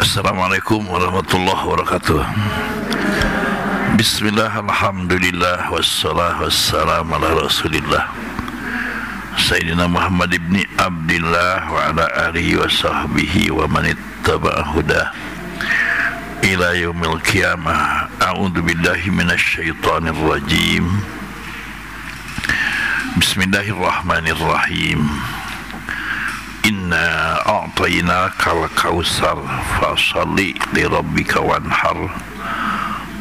Assalamualaikum warahmatullahi wabarakatuh. Bismillah, alhamdulillah, wassalamu ala rasulillah Sayyidina Muhammad ibn Abdillah wa ala alihi wa sahbihi wa man ittaba'a hudah ila yaumil qiyamah. A'udzu billahi minasy syaithanir rajim. Bismillahirrahmanirrahim. Inna a'tainakal kautsar fashalli li rabbika wanhar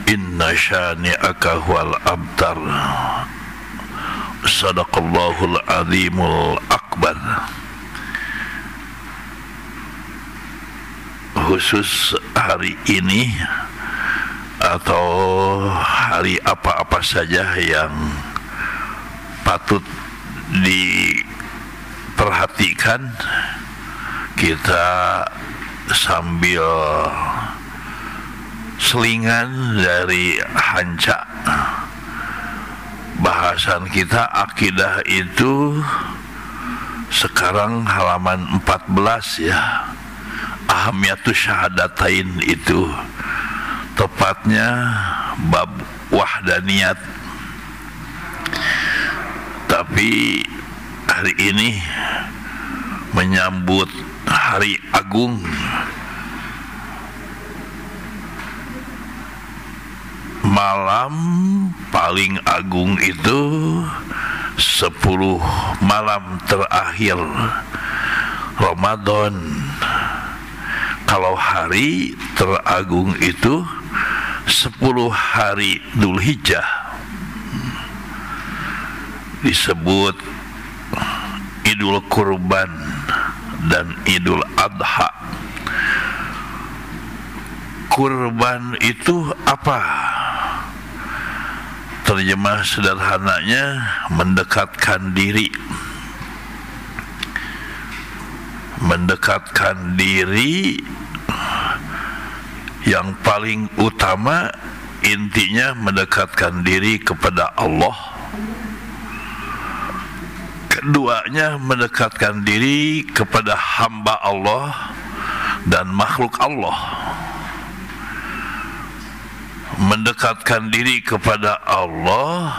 inna syani'aka huwal abtar. Sadaqallahul azimul akbar. Khusus hari ini atau hari apa-apa saja yang patut diperhatikan, kita sambil selingan dari Hanca. Bahasan kita akidah itu sekarang halaman 14 ya. Ahamiyatus syahadatain itu tepatnya bab wahdaniyat. Tapi hari ini menyambut hari agung, malam paling agung itu 10 malam terakhir Ramadan. Kalau hari teragung itu 10 hari Dzulhijjah, disebut Idul Kurban dan Idul Adha. Kurban itu apa? Terjemah sederhananya mendekatkan diri. Mendekatkan diri yang paling utama, intinya mendekatkan diri kepada Allah. Keduanya mendekatkan diri kepada hamba Allah dan makhluk Allah. Mendekatkan diri kepada Allah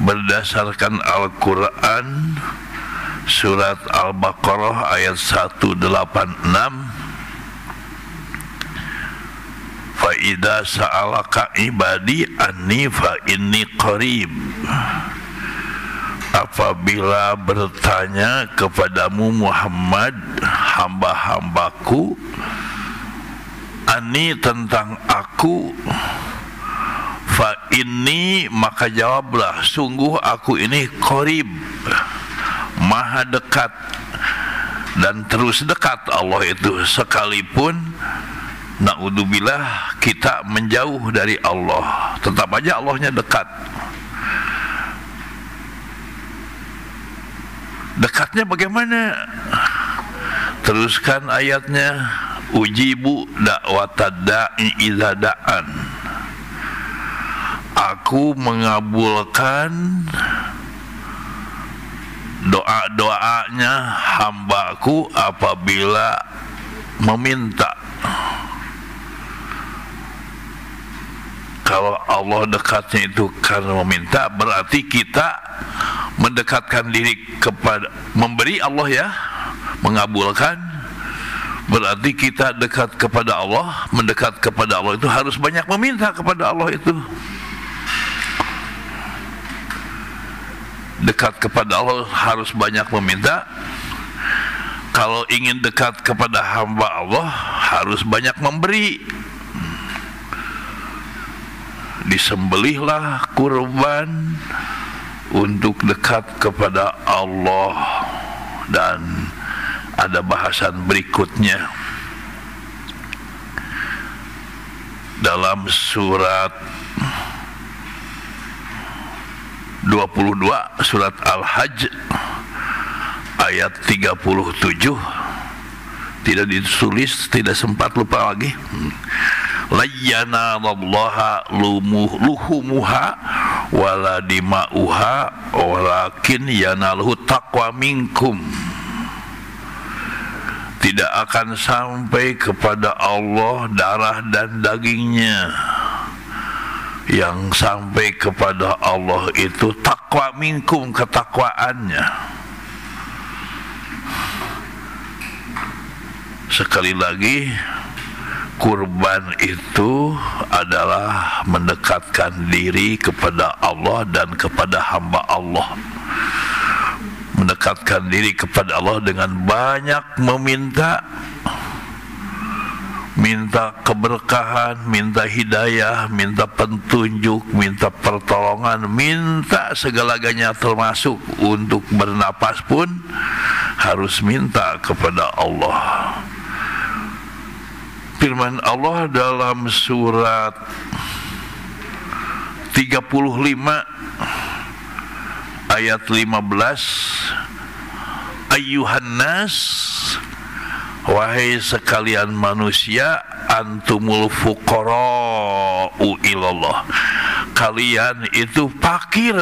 berdasarkan Al-Quran, surat Al-Baqarah ayat 186. Fa idza sa'alaka ibadi anni fa inni qarib. Apabila bertanya kepadamu Muhammad, hamba-hambaku, ani tentang aku, fa inni, maka jawablah, sungguh aku ini qarib, maha dekat dan terus dekat Allah itu, sekalipun naudzubillah kita menjauh dari Allah, tetap aja Allahnya dekat. Dekatnya bagaimana? Teruskan ayatnya, ujibu da'watad da'i idza da'an. Aku mengabulkan doa-doanya hambaku apabila meminta. Kalau Allah dekatnya itu karena meminta, berarti kita mendekatkan diri kepada memberi Allah ya, mengabulkan. Berarti kita dekat kepada Allah, mendekat kepada Allah itu harus banyak meminta kepada Allah itu. Dekat kepada Allah harus banyak meminta. Kalau ingin dekat kepada hamba Allah harus banyak memberi. Disembelihlah kurban untuk dekat kepada Allah. Dan ada bahasan berikutnya dalam surat 22, surat Al-Hajj ayat 37. Tidak ditulis, tidak sempat, lupa lagi. La yanalallaha luhumuha wala dima'uha walakin yanaluhu taqwa minkum. tidak akan sampai kepada Allah darah dan dagingnya. Yang sampai kepada Allah itu taqwa minkum, ketakwaannya. Sekali lagi, kurban itu adalah mendekatkan diri kepada Allah dan kepada hamba Allah. Mendekatkan diri kepada Allah dengan banyak meminta, minta keberkahan, minta hidayah, minta petunjuk, minta pertolongan, minta segala-galanya, termasuk untuk bernapas pun harus minta kepada Allah. Firman Allah dalam surat 35 ayat 15, Ayyuhan nas, wahai sekalian manusia, antumul fuqara'u ilallah, kalian itu fakir,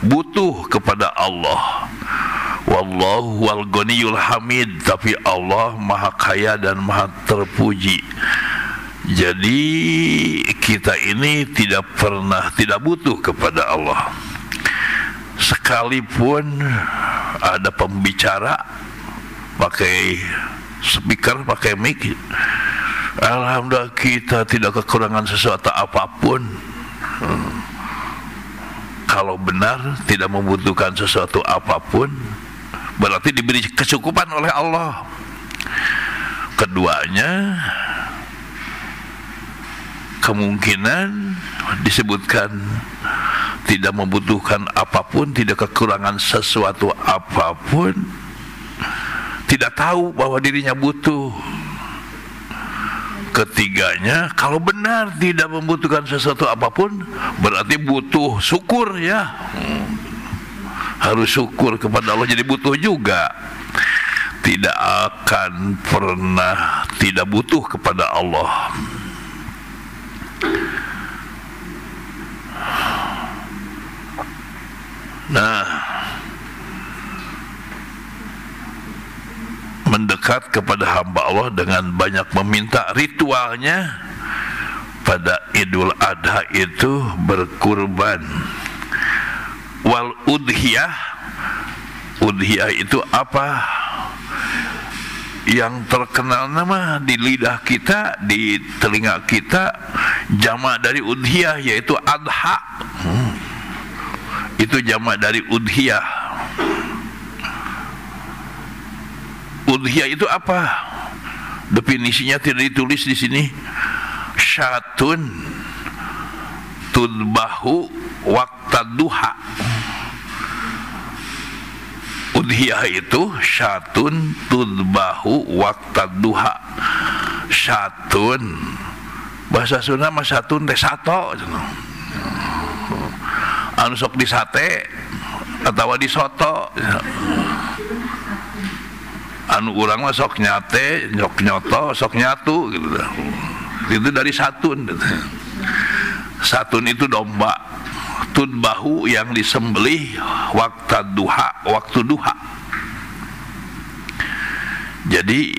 butuh kepada Allah. Wallahu wal ghaniyul hamid, tapi Allah maha kaya dan maha terpuji. Jadi kita ini tidak butuh kepada Allah. Sekalipun ada pembicara pakai speaker, pakai mic, alhamdulillah kita tidak kekurangan sesuatu apapun. Kalau benar tidak membutuhkan sesuatu apapun, berarti diberi kecukupan oleh Allah. Keduanya, kemungkinan disebutkan tidak membutuhkan apapun, tidak kekurangan sesuatu apapun, tidak tahu bahwa dirinya butuh. Ketiganya, kalau benar tidak membutuhkan sesuatu apapun, berarti butuh syukur, ya. Harus syukur kepada Allah, jadi butuh juga. Tidak akan pernah tidak butuh kepada Allah. Nah, mendekat kepada hamba Allah dengan banyak meminta, ritualnya pada Idul Adha itu berkurban. Wal udhiyah, udhiyah itu apa? Yang terkenal nama di lidah kita, di telinga kita, jamak dari udhiyah yaitu adha. Itu jamak dari udhiyah. Udhiyah itu apa? Definisinya tidak ditulis di sini. Syatun tudbahu waqta duha. Udhiyah itu syatun tudbahu waqta duha. Syatun, bahasa Sunda mah syatun teh sato, anu sok di sate atau di soto. Anu urang mah sok nyate, sok nyoto, sok nyatu gitu. Itu dari satun. Satun itu domba. Tudbahu yang disembelih waktu duha. Jadi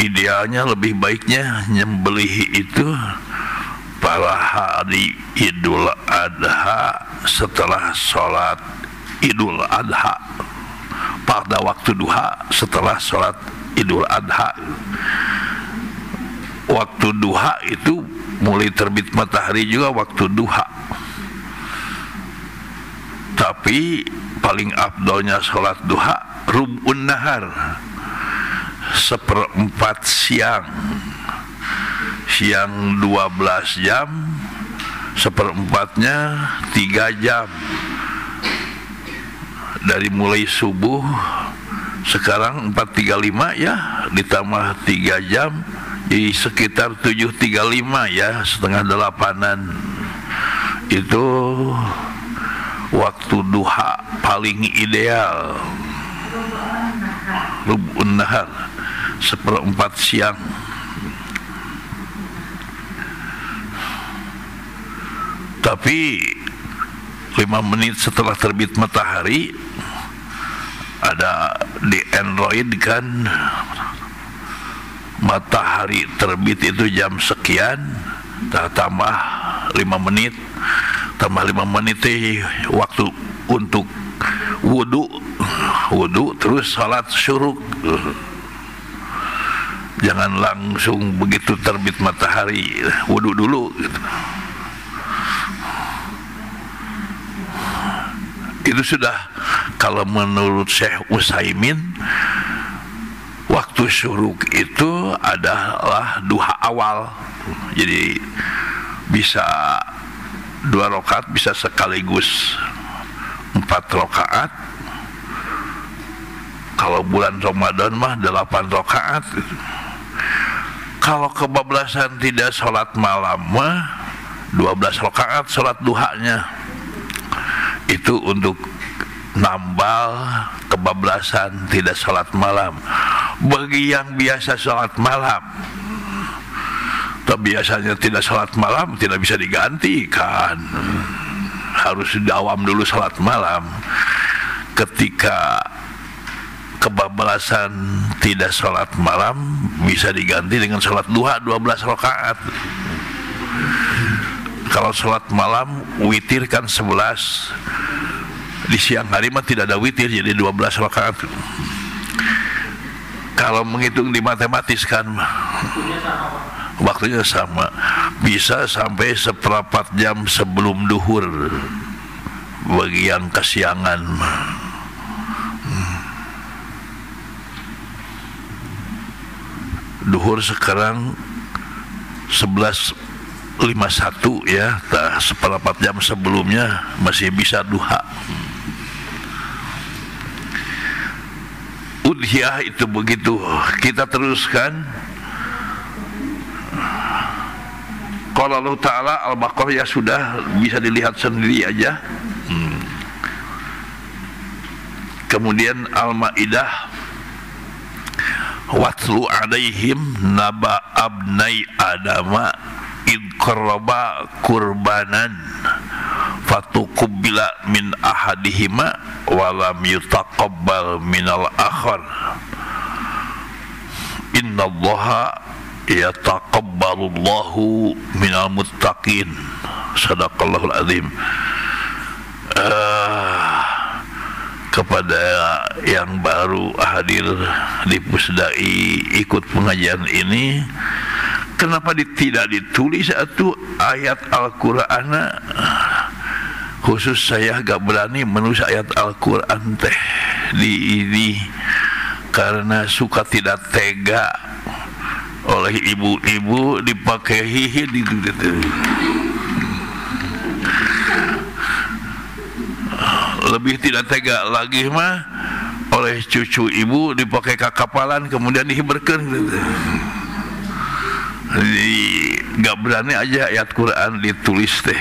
idealnya, lebih baiknya nyembelih itu pada hari Idul Adha setelah sholat Idul Adha, pada waktu duha setelah sholat Idul Adha. Waktu duha itu mulai terbit matahari juga waktu duha. Tapi paling afdolnya sholat duha rub'un nahar, 1/4 siang. Siang 12 jam, 1/4-nya 3 jam. Dari mulai subuh, sekarang 4.35 ya, ditambah 3 jam, jadi sekitar 7.35 ya, setengah 8-an. Itu waktu duha paling ideal. Rub'un nahar, 1/4 siang. Tapi 5 menit setelah terbit matahari ada di Android kan matahari terbit itu jam sekian, tambah 5 menit, tambah 5 menit waktu untuk wudu terus salat syuruk. Jangan langsung begitu terbit matahari wudu dulu gitu. Itu sudah, kalau menurut Syekh Utsaimin, waktu syuruk itu adalah duha awal. Jadi bisa 2 rakaat, bisa sekaligus 4 rakaat. Kalau bulan Ramadan mah 8 rakaat. Kalau kebablasan tidak sholat malam mah 12 rakaat sholat duhanya. Itu untuk nambal kebablasan tidak sholat malam. Bagi yang biasa sholat malam, tapi biasanya tidak sholat malam, tidak bisa digantikan, harus dawam dulu sholat malam. Ketika kebablasan tidak sholat malam, bisa diganti dengan sholat duha 12 rakaat. Kalau sholat malam witir kan 11, di siang hari mah tidak ada witir, jadi 12 rakaat. Kalau menghitung di matematiskan waktunya sama, bisa sampai 1/4 jam sebelum duhur bagi yang kesiangan. Duhur sekarang 11.51 ya, 1/4 jam sebelumnya masih bisa duha. Udhiyah itu begitu. Kita teruskan. Qala Allah Ta'ala, Al-Baqarah ya sudah bisa dilihat sendiri aja. Kemudian Al-Maidah, watlu alaihim naba abnai adama id qarraba qurbanan fatuqbila min ahadihima walam yutaqabbal minal akhar innallaha yataqabbalullahu minal muttaqin. Sadaqallahul azim. Kepada yang baru hadir di Pusdai ikut pengajian ini, kenapa tidak ditulis satu ayat Al-Quran? Khusus saya gak berani menulis ayat Al-Quran teh di ini karena suka tidak tega oleh ibu-ibu dipakai hihi gitu. Lebih tidak tega lagi mah oleh cucu ibu dipakai kakapalan kemudian dihiberkan gitu. Jadi gak berani aja ayat Quran ditulis teh,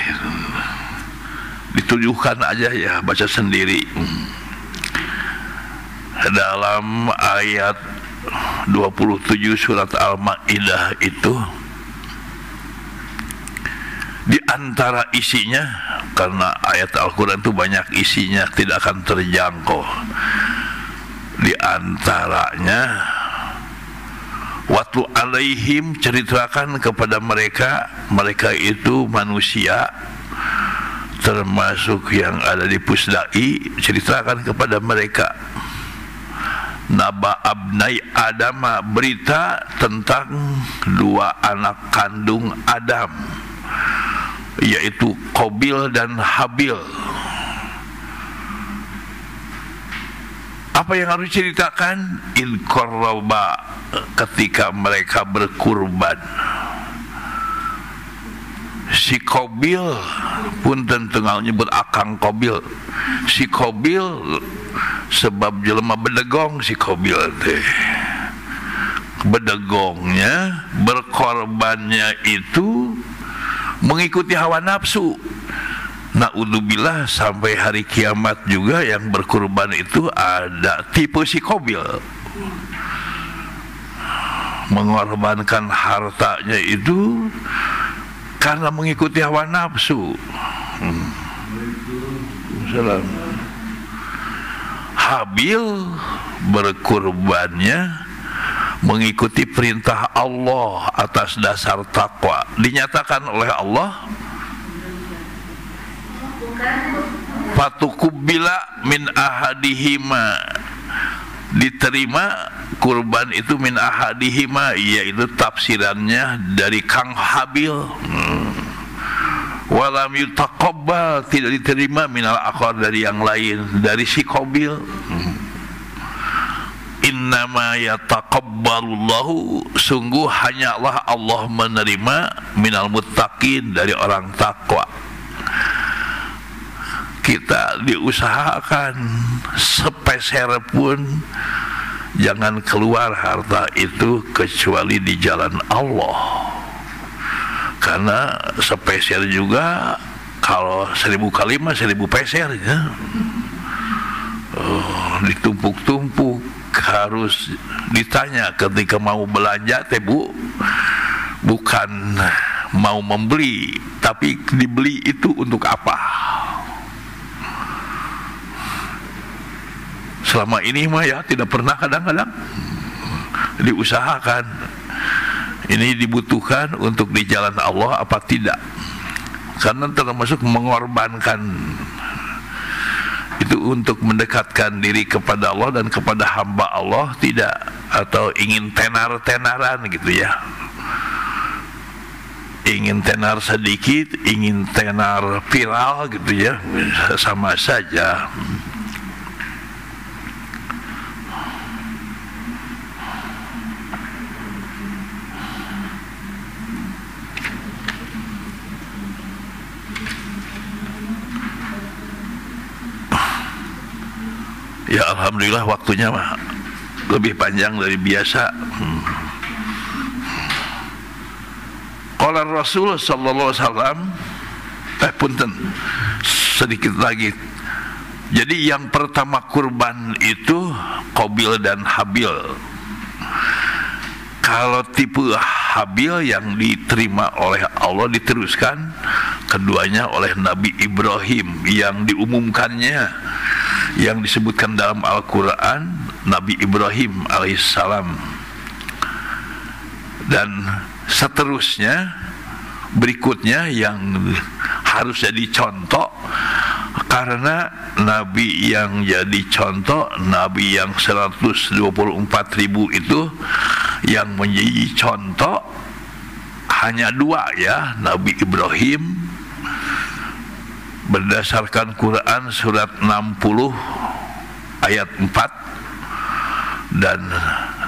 ditujukan aja ya baca sendiri. Dalam ayat 27 surat Al-Maidah itu, di antara isinya, karena ayat Al-Quran itu banyak isinya, tidak akan terjangkau. Di antaranya, watlu alaihim, ceritakan kepada mereka, mereka itu manusia, termasuk yang ada di Pusdai, ceritakan kepada mereka naba abnai Adama, berita tentang 2 anak kandung Adam, yaitu Qabil dan Habil. Apa yang harus diceritakan? In qarraba, ketika mereka berkurban. Si Qabil pun tentu nyebut akang Qabil. Si Qabil sebab jelema bedegong, si Qabil teh. Bedegongnya, berkorbannya itu mengikuti hawa nafsu. Na'udzubillah, sampai hari kiamat juga yang berkurban itu ada tipe si Qabil, mengorbankan hartanya itu karena mengikuti hawa nafsu. Habil berkurbannya mengikuti perintah Allah atas dasar takwa. Dinyatakan oleh Allah, fatukubbila min ahadihima, diterima kurban itu min ahadihima, yaitu tafsirannya dari Kang Habil. Walam yutaqabbal, tidak diterima minal akhar, dari yang lain, dari si Qabil. Innama yataqabbalullahu, sungguh hanyalah Allah menerima minal muttaqin, dari orang takwa. Kita diusahakan sepeser pun jangan keluar harta itu kecuali di jalan Allah. Karena sepeser juga, kalau 1000 kali mah 1000 peser ya. Ditumpuk-tumpuk, harus ditanya ketika mau belanja teh Bu, bukan mau membeli, tapi dibeli itu untuk apa? Selama ini mah ya tidak pernah, kadang-kadang diusahakan ini dibutuhkan untuk di jalan Allah apa tidak, karena termasuk mengorbankan itu untuk mendekatkan diri kepada Allah dan kepada hamba Allah, tidak atau ingin tenar-tenaran gitu ya, ingin tenar sedikit, ingin tenar viral gitu ya, sama saja. Ya alhamdulillah waktunya mah lebih panjang dari biasa. Qala Rasul sallallahu alaihi wasallam, punten sedikit lagi. Jadi yang pertama kurban itu Qabil dan Habil. Kalau tipe Habil yang diterima oleh Allah diteruskan keduanya oleh Nabi Ibrahim, yang diumumkannya, yang disebutkan dalam Al-Quran Nabi Ibrahim alaihissalam. Dan seterusnya berikutnya yang harus jadi contoh, karena Nabi yang jadi contoh, Nabi yang 124.000 itu yang menjadi contoh hanya 2 ya, Nabi Ibrahim berdasarkan Quran surat 60 ayat 4, dan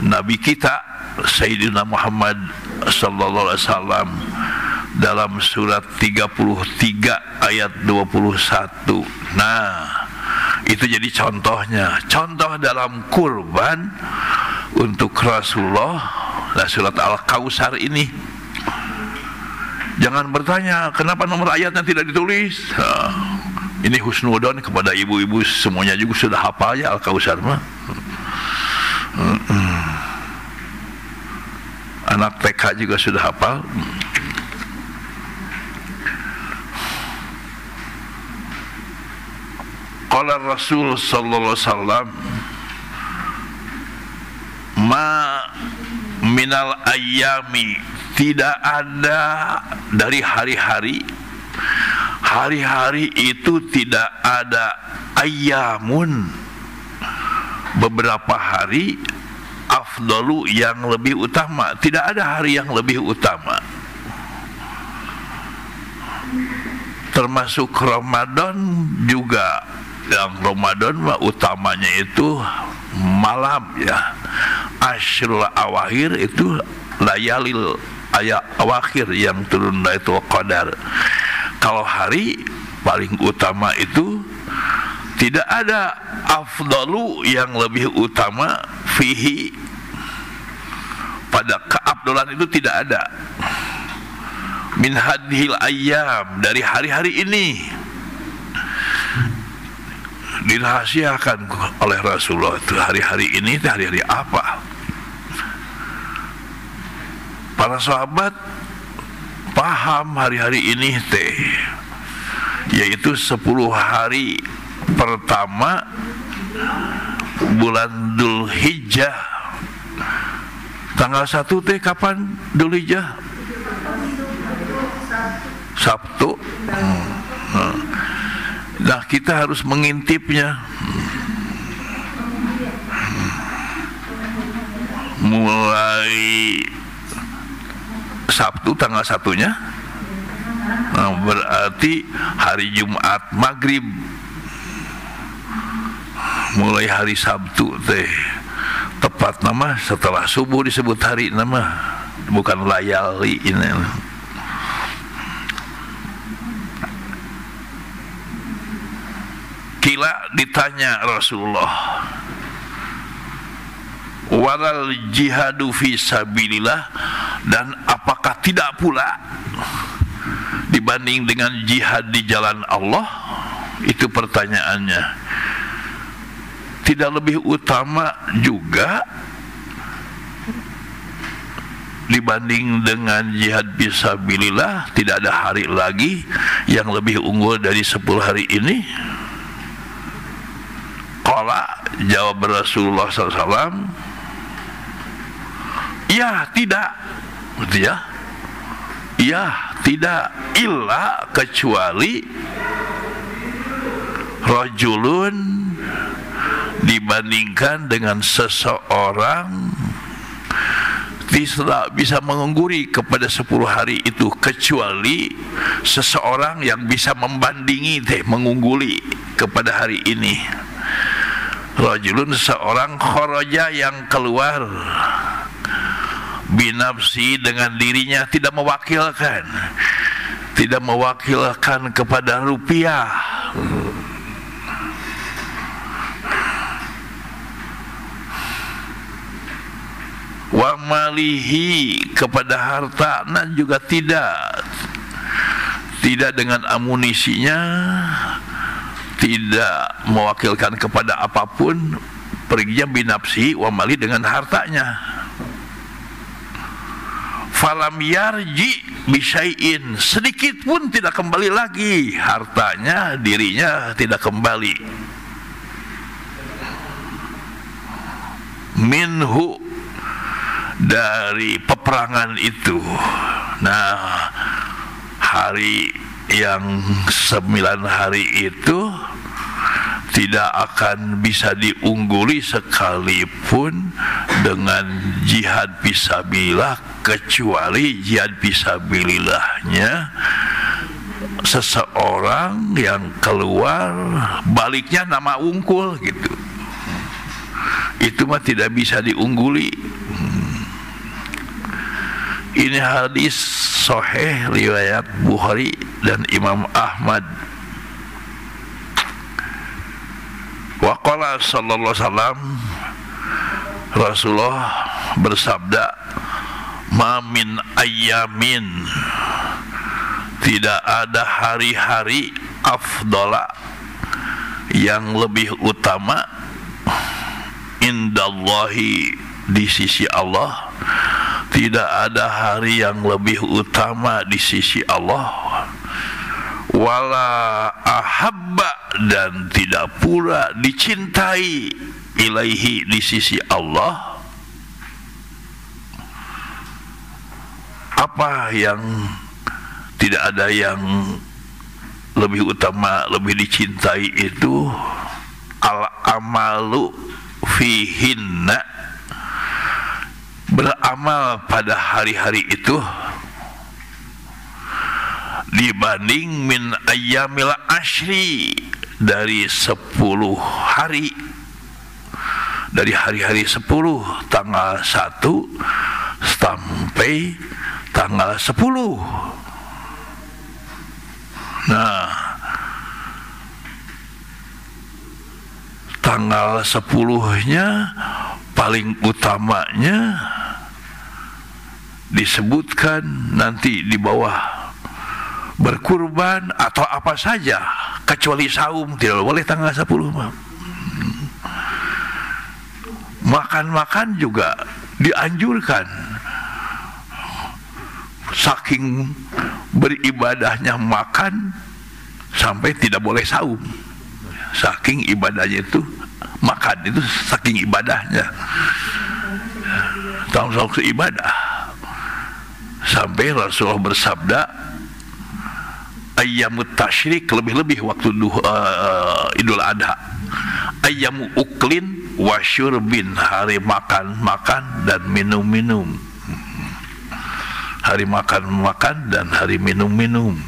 Nabi kita Sayyidina Muhammad sallallahu alaihi wasallam dalam surat 33 ayat 21. Nah, itu jadi contohnya, contoh dalam kurban untuk Rasulullah. Nah, surat Al-Kautsar ini, jangan bertanya kenapa nomor ayatnya tidak ditulis. Ini husnudon kepada ibu-ibu semuanya juga sudah hafal ya Al-Kautsar mah. Anak TK juga sudah hafal. Qala Rasul sallallahu alaihi wasallam, ma minal ayyami, tidak ada dari hari-hari itu tidak ada ayyamun, beberapa hari, afdalu yang lebih utama, tidak ada hari yang lebih utama, termasuk Ramadan juga. Yang Ramadan mah utamanya itu malam ya, Ashrul Awakhir itu layalil awakhir yang turun Lailatul Qadar. Kalau hari paling utama itu tidak ada afdalu yang lebih utama fihi, pada keabdolan itu tidak ada, min hadhil ayyam, dari hari-hari ini. Dirahasiakan oleh Rasulullah itu hari-hari ini, hari-hari apa. Para sahabat paham hari-hari ini teh, yaitu 10 hari pertama bulan Dzulhijjah. Tanggal 1 teh kapan Dzulhijjah? Sabtu. Nah, kita harus mengintipnya. Mulai Sabtu tanggal 1-nya, nah, berarti hari Jumat maghrib. Mulai hari Sabtu teh tepat nama setelah subuh disebut hari nama, bukan layali ini. Kila ditanya Rasulullah, walal jihadu fi sabilillah, dan apakah tidak pula dibanding dengan jihad di jalan Allah? Itu pertanyaannya. Tidak lebih utama juga dibanding dengan jihad fisabilillah? Tidak ada hari lagi yang lebih unggul dari 10 hari ini? Qala, jawab Rasulullah SAW, ya tidak, gitu ya. Ya tidak, illa kecuali rajulun, dibandingkan dengan seseorang tidak bisa mengungguli kepada 10 hari itu, kecuali seseorang yang bisa membandingi mengungguli kepada hari ini. Rajulun, seorang kharaja yang keluar binafsi, dengan dirinya, tidak mewakilkan kepada rupiah, wa malihi, kepada harta, dan juga tidak dengan amunisinya, tidak mewakilkan kepada apapun, perginya binafsi, wa mali, dengan hartanya. Falam yarji bisyai'in, sedikit pun tidak kembali lagi hartanya, dirinya tidak kembali. Minhu, dari peperangan itu. Nah, hari yang 9 hari itu tidak akan bisa diungguli sekalipun dengan jihad fisabilillah, kecuali jihad fisabilillahnya seseorang yang keluar baliknya nama unggul gitu. Itu mah tidak bisa diungguli. Ini hadis sahih riwayat Bukhari dan Imam Ahmad. Wa qala sallallahu alaihi wasallam, Rasulullah bersabda, ma min ayyamin, tidak ada hari-hari afdala, yang lebih utama, indallahi, di sisi Allah. Tidak ada hari yang lebih utama di sisi Allah, wala ahabba, dan tidak pula dicintai, ilaihi, di sisi Allah. Apa yang tidak ada yang lebih utama, lebih dicintai itu? Al-amalu fihinna, beramal pada hari-hari itu, dibanding min ayyamil ashri, dari 10 hari, dari hari-hari 10, tanggal 1 sampai tanggal 10. Nah, tanggal 10-nya paling utamanya disebutkan nanti di bawah, berkurban atau apa saja, kecuali saum tidak boleh tanggal 10. Makan-makan juga dianjurkan, saking beribadahnya makan sampai tidak boleh saum. saking ibadahnya itu, makan itu saking ibadahnya, termasuk ibadah. Sampai Rasulullah bersabda, ayyamut tasyrik, lebih-lebih waktu Idul Adha, ayyamu uklin wa syurbin, hari makan dan minum-minum, hari makan dan hari minum-minum.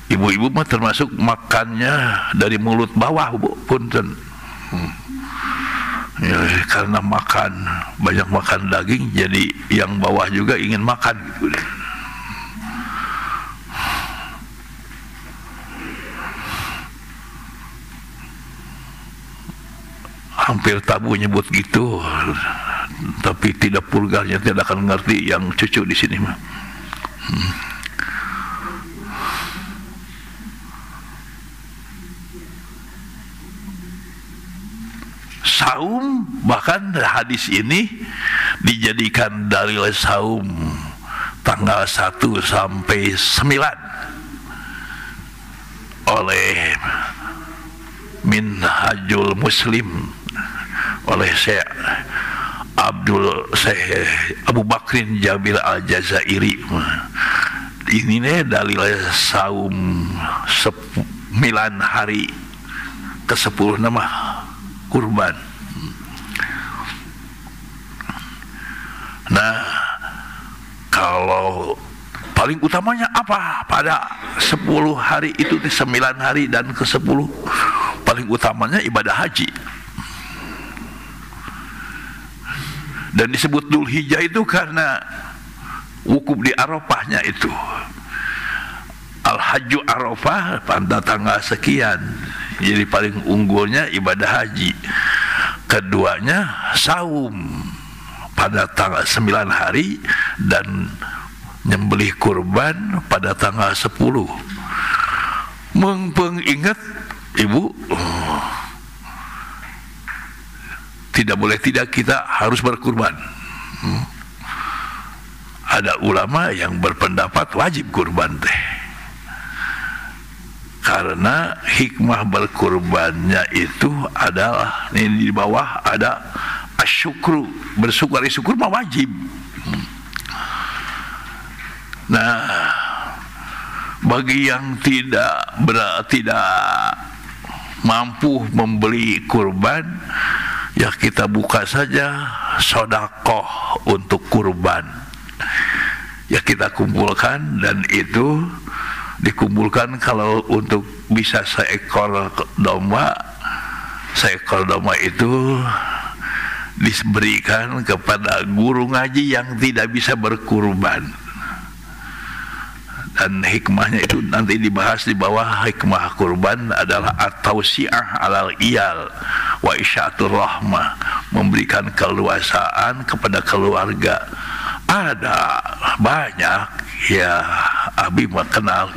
Ibu-ibu mah termasuk makannya dari mulut bawah, Bu, punten. Ya, karena banyak makan daging, jadi yang bawah juga ingin makan gitu. Hampir tabu nyebut gitu, tapi tidak vulgarnya tidak akan ngerti yang cucu di sini mah. Saum, bahkan hadis ini dijadikan dalil saum tanggal 1 sampai 9 oleh Minhajul Muslim, oleh Syekh Abu Bakrin Jabir Al-Jazairi. Ini nih dalil saum 9 hari ke-10 nama kurban. Nah, kalau paling utamanya apa pada 10 hari itu, 9 hari dan ke-10, paling utamanya ibadah haji. Dan disebut Dzul Hijjah itu karena wukuf di Arafahnya itu. Al-Hajju Arafah pada tanggal sekian. Jadi paling unggulnya ibadah haji. Keduanya saum pada tanggal 9 hari dan nyembelih kurban pada tanggal 10. Ingat Ibu, tidak boleh tidak, kita harus berkurban. Ada ulama yang berpendapat wajib kurban teh, karena hikmah berkurbannya itu adalah, ini di bawah ada asyukru, bersyukur. Syukur mah wajib. Nah, bagi yang tidak mampu membeli kurban, ya kita buka saja sedekah untuk kurban. Ya kita kumpulkan, dan itu dikumpulkan kalau untuk bisa seekor domba itu diberikan kepada guru ngaji yang tidak bisa berkurban. Dan hikmahnya itu nanti dibahas di bawah. Hikmah kurban adalah at-tausi'ah alal iyal wa isyatur rahmah, memberikan keluasaan kepada keluarga. Ada banyak, ya Abi kenal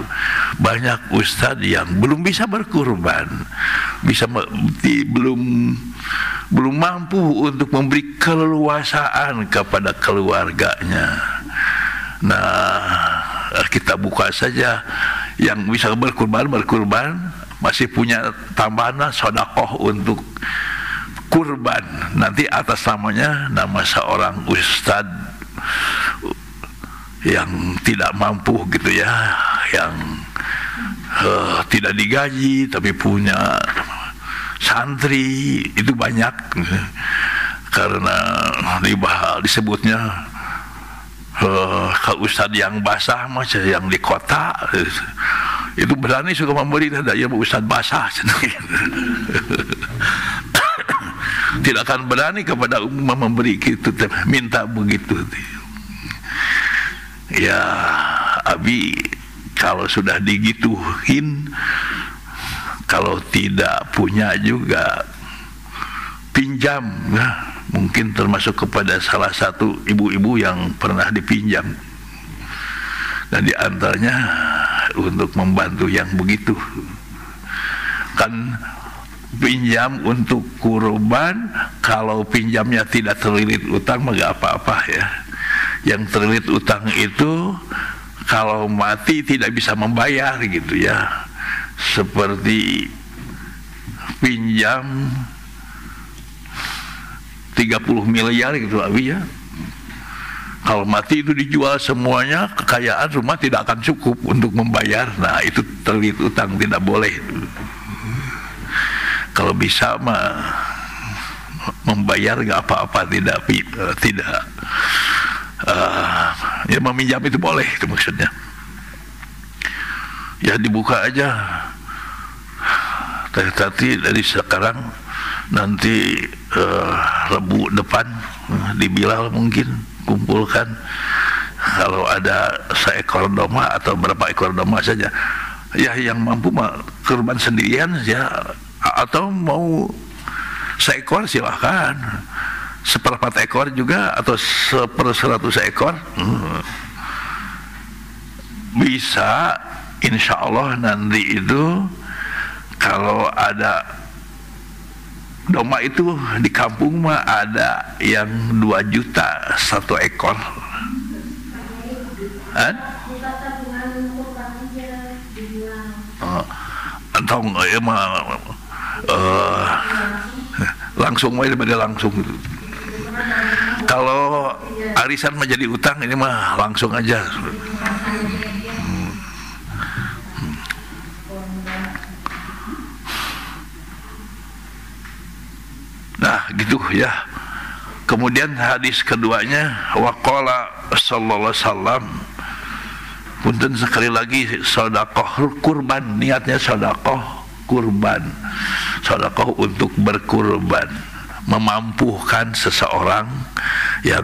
banyak ustadz yang belum bisa berkurban, belum mampu untuk memberi keleluasaan kepada keluarganya. Nah, kita buka saja yang bisa berkurban, masih punya tambahan sedekah untuk kurban. Nanti atas namanya nama seorang ustadz yang tidak mampu gitu ya, yang tidak digaji tapi punya santri, itu banyak. Karena disebutnya kalau ustadz yang basah macam yang di kota itu berani suka memberi, tidak ya ustadz basah tidak akan berani kepada umum memberi gitu, minta begitu. Ya Abi, kalau sudah digituin, kalau tidak punya juga pinjam, ya, mungkin termasuk kepada salah satu ibu-ibu yang pernah dipinjam, dan diantaranya untuk membantu yang begitu. Kan pinjam untuk kurban, kalau pinjamnya tidak terlilit utang mah gak apa-apa ya. Yang terlilit utang itu kalau mati tidak bisa membayar gitu ya, seperti pinjam 30 miliar gitu Abi ya, kalau mati itu dijual semuanya, kekayaan rumah tidak akan cukup untuk membayar. Nah itu terlilit utang, tidak boleh. Kalau bisa mah membayar nggak apa-apa, tidak ya meminjam itu boleh, itu maksudnya ya, dibuka aja tadi dari sekarang, nanti Rebu depan di Bilal mungkin kumpulkan, kalau ada seekor domba atau berapa ekor domba saja ya, yang mampu mah kurban sendirian ya, atau mau seekor silahkan, 1/4 ekor juga, atau 1/100 ekor bisa. Insya Allah nanti itu kalau ada domba itu di kampung mah ada yang 2 juta 1 ekor. Atau ya mah langsung aja, pada langsung gitu. Kalau arisan menjadi utang, ini mah langsung aja. Nah gitu ya. Kemudian hadis keduanya, waqala sallallahu alaihi wasallam, punten sekali lagi, sedekah kurban, niatnya sedekah kurban, sedekah untuk berkurban, memampukan seseorang yang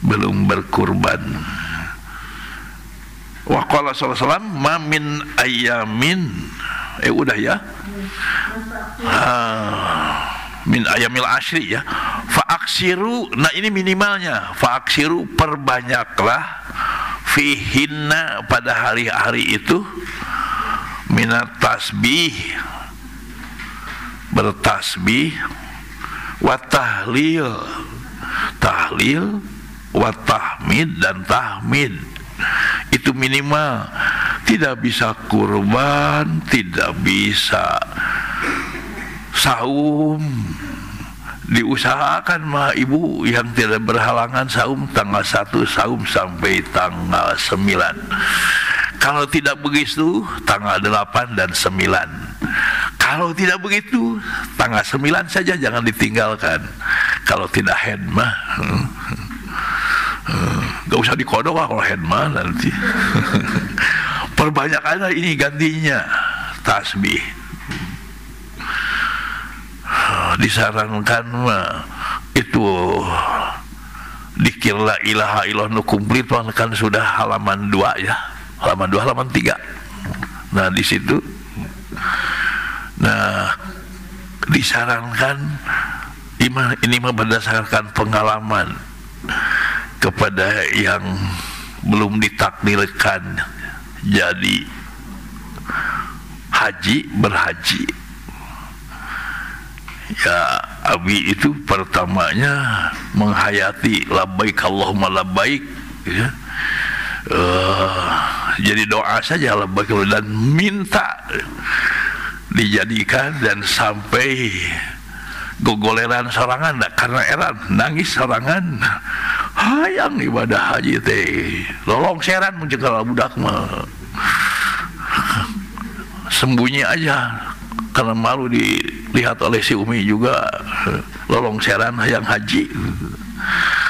belum berkurban. Waqala sallallahu alaihi wasallam, ma min ayamin, udah ya, min ayamil asyri ya, fa'aksiru, nah ini minimalnya, fa'aksiru, perbanyaklah, fihinna, pada hari-hari itu, minat tasbih, bertasbih, wa tahlil, tahlil, wa tahmid, dan tahmid. Itu minimal. Tidak bisa kurban, tidak bisa saum. Diusahakan mah ibu yang tidak berhalangan saum tanggal 1 saum sampai tanggal 9. Kalau tidak begitu tanggal 8 dan 9. Kalau tidak begitu tanggal 9 saja, jangan ditinggalkan. Kalau tidak head mah gak usah dikodok kalau head mah nanti. Perbanyakanlah ini gantinya tasbih. Disarankan mah itu dikir la ilaha illallah nu komplit kan sudah halaman 2 ya, halaman 2 halaman 3. Nah di situ, nah disarankan ini mah berdasarkan pengalaman kepada yang belum ditakdirkan jadi haji, berhaji ya. Abi itu pertamanya menghayati labbaik Allahumma labbaik ya. Jadi doa saja labbaik, dan minta dijadikan, dan sampai gogoleran sorangan karena eran, nangis sorangan, hayang ibadah haji teh lolong seran muncul kalau budak mah sembunyi aja karena malu dilihat oleh si Umi juga, lolong seran hayang haji.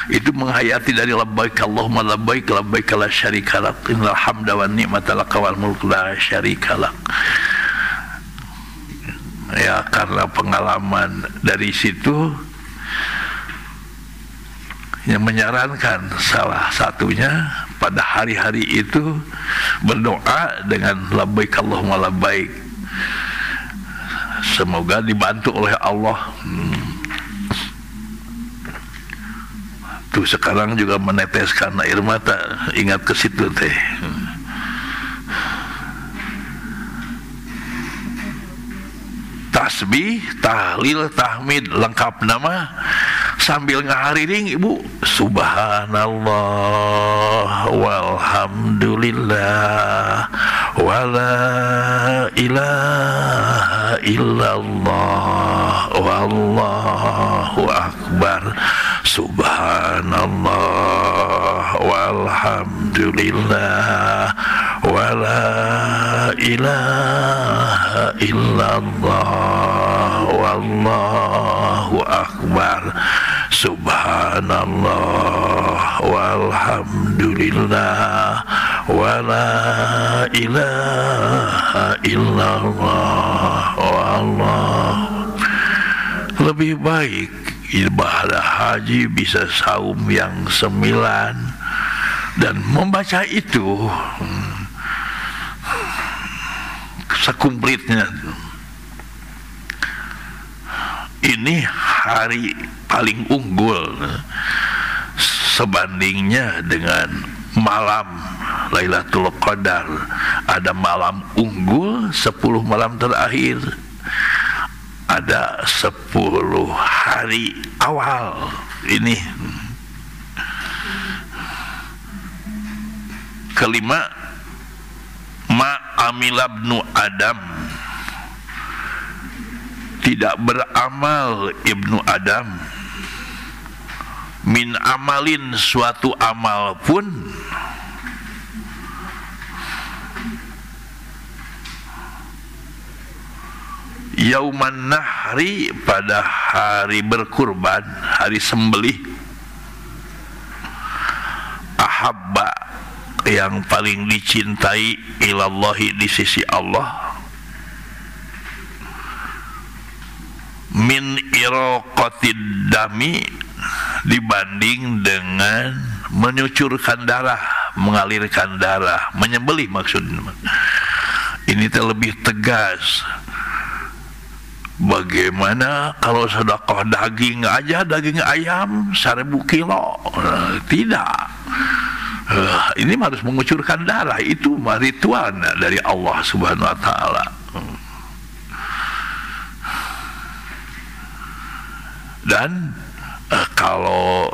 Itu menghayati dari labbaik Allahumma labbaik, labbaik la syarika lak, innal hamda wan ni'mata lak wal mulku la syarika lak. Ya karena pengalaman dari situ yang menyarankan salah satunya pada hari-hari itu berdoa dengan labbaik Allahumma labbaik. Semoga dibantu oleh Allah. Tuh sekarang juga meneteskan air mata, ingat ke situ teh. Tasbih, tahlil, tahmid, lengkap nama sambil ngahariring ibu, subhanallah walhamdulillah wala ilaha illallah wallahu akbar, subhanallah walhamdulillah wala ilaha illallah wallahu akbar, subhanallah walhamdulillah wala ilaha illallah wallahu. Lebih baik ibadah haji bisa saum yang 9 dan membaca itu sekumplitnya. Ini hari paling unggul sebandingnya dengan malam Lailatul Qadar. Ada malam unggul 10 malam terakhir, ada 10 hari awal. Ini kelima, ma amila ibnu Adam, tidak beramal ibnu Adam min amalin, suatu amal pun yauman nahri, pada hari berkurban, hari sembelih, ahabba, yang paling dicintai, ilallahi, di sisi Allah, min iraqatid dami, dibanding dengan menyucurkan darah, mengalirkan darah, menyembelih maksudnya. Ini lebih tegas. Bagaimana kalau sedekah daging aja, daging ayam 1000 kilo? Tidak. Ini harus mengucurkan darah. Itu ritual dari Allah Subhanahu wa Ta'ala. Dan kalau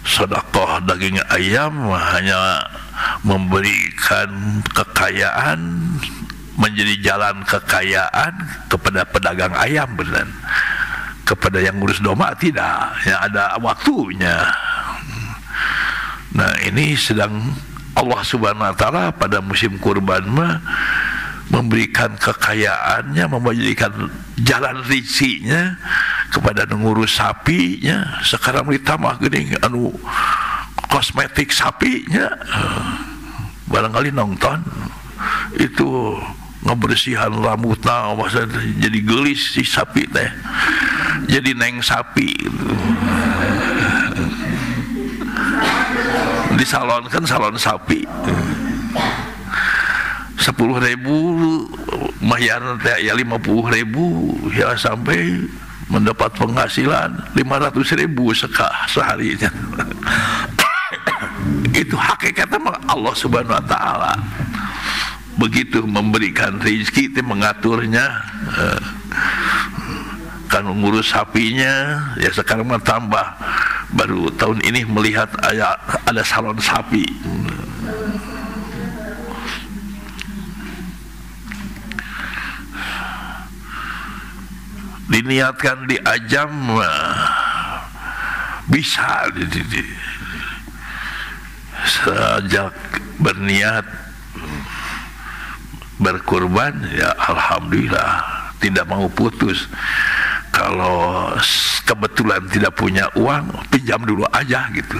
sedekah daging ayam hanya memberikan kekayaan, menjadi jalan kekayaan kepada pedagang ayam, benar. Kepada yang ngurus domba tidak, ya ada waktunya. Nah, ini sedang Allah Subhanahu wa Ta'ala pada musim kurban memberikan kekayaannya, memberikan jalan rezekinya kepada ngurus sapinya. Sekarang ditambah gini anu kosmetik sapinya, barangkali nonton itu ngebersihan rambutnya, maksudnya jadi gelis si sapi teh, jadi neng sapi gitu. Disalonkan salon sapi 10.000 bayar ya 50.000 ya, sampai mendapat penghasilan 500.000 seharinya. Itu hakikatnya Allah Subhanahu wa Ta'ala begitu memberikan rezeki, itu mengaturnya. Kan ngurus sapinya ya, sekarang tambah, baru tahun ini melihat ada salon sapi. Diniatkan di ajam bisa sejak berniat berkurban ya alhamdulillah, tidak mau putus. Kalau kebetulan tidak punya uang, pinjam dulu aja gitu.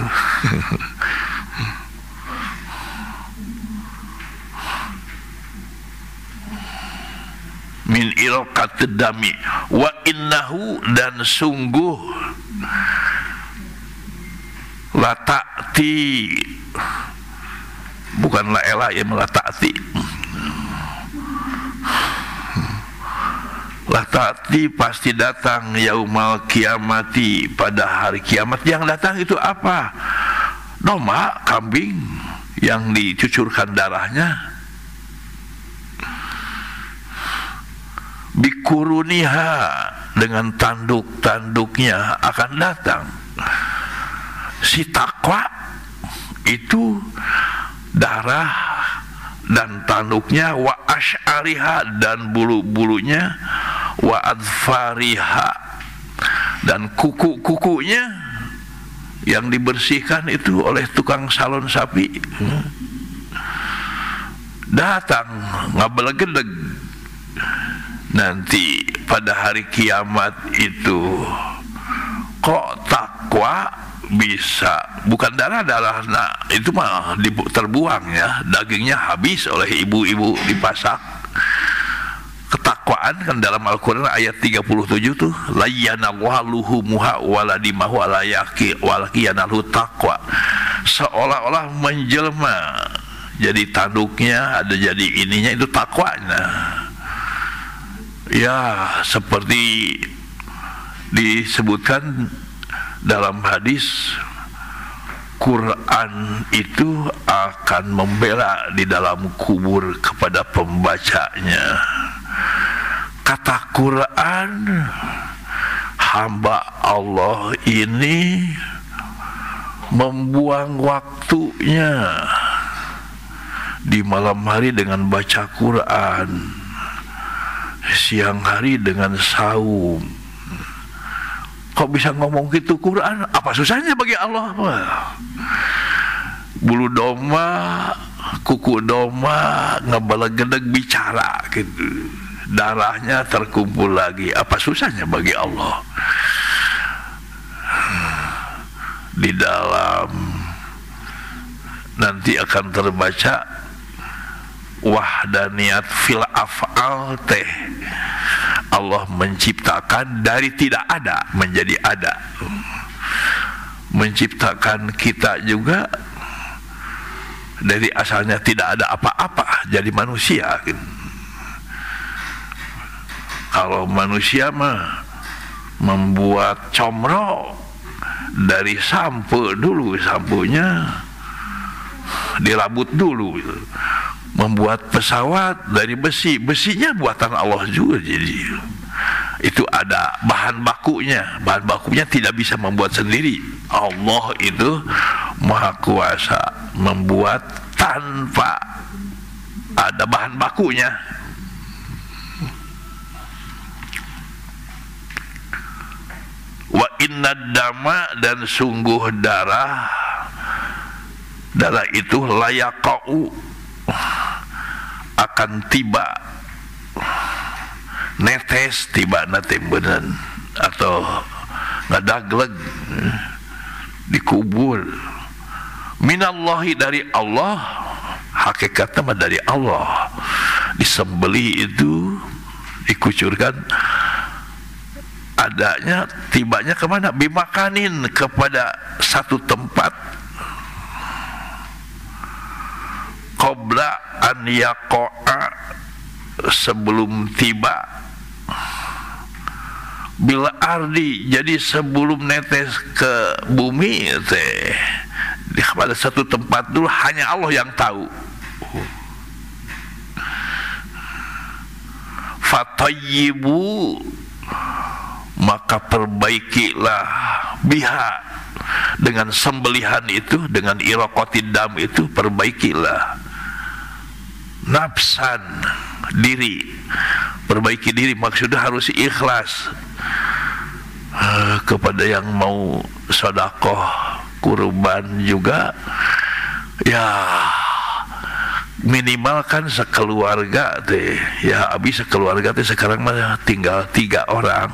Min iraqatid dami wa innahu, dan sungguh la ta'ti, bukan la ela ya, la ta'ti, la ta'ti pasti datang, yaumal kiamati, pada hari kiamat. Yang datang itu apa? Domba, kambing yang dicucurkan darahnya, bikuruniha, dengan tanduk-tanduknya akan datang. Si takwa itu darah dan tanduknya, wa asy'ariha dan bulu-bulunya, wa adfariha dan kuku-kukunya yang dibersihkan itu oleh tukang salon sapi. Datang ngabelegedeg nanti pada hari kiamat itu. Kok takwa bisa, bukan darah-darah, nah itu mah terbuang ya, dagingnya habis oleh ibu-ibu di pasar. Ketakwaan kan dalam Al-Quran ayat 37 tuh, la yanallahu muha waladimahu alayaki walakiyanalu taqwa, seolah-olah menjelma jadi tanduknya, ada jadi ininya, itu takwanya. Ya seperti disebutkan dalam hadis, Quran itu akan membela di dalam kubur kepada pembacanya. Kata Quran, hamba Allah ini membuang waktunya di malam hari dengan baca Quran, siang hari dengan saum. Kok bisa ngomong gitu Quran? Apa susahnya bagi Allah? Bulu domba, kuku domba ngebelegedeg bicara gitu, darahnya terkumpul lagi. Apa susahnya bagi Allah? Di dalam nanti akan terbaca wahdaniyat fil af'al teh, Allah menciptakan dari tidak ada menjadi ada, menciptakan kita juga dari asalnya tidak ada apa-apa jadi manusia. Kalau manusia mah membuat comro dari sampo dulu, samponya dirabut dulu, membuat pesawat dari besi, besinya buatan Allah juga. Jadi itu ada bahan bakunya, bahan bakunya tidak bisa membuat sendiri. Allah itu maha kuasa membuat tanpa ada bahan bakunya. Wa inna dama, dan sungguh darah, darah itu layaqau, akan tiba, netes tiba natimbenan atau ngadagleg dikubur, minallahi, dari Allah, hakikatnya mah dari Allah. Disembeli itu dikucurkan, adanya tibanya kemana? Bimakanin, kepada satu tempat, qabla an yaqa'a, sebelum tiba, bil ardi, jadi sebelum netes ke bumi teh, pada satu tempat dulu, hanya Allah yang tahu. Fatayyibu, maka perbaikilah, biha, dengan sembelihan itu, dengan iraqatid dam itu, perbaikilah nafsan, diri, perbaiki diri, maksudnya harus ikhlas. Kepada yang mau sedekah kurban juga, ya minimalkan sekeluarga teh, ya abis sekeluarga teh sekarang mah tinggal 3 orang,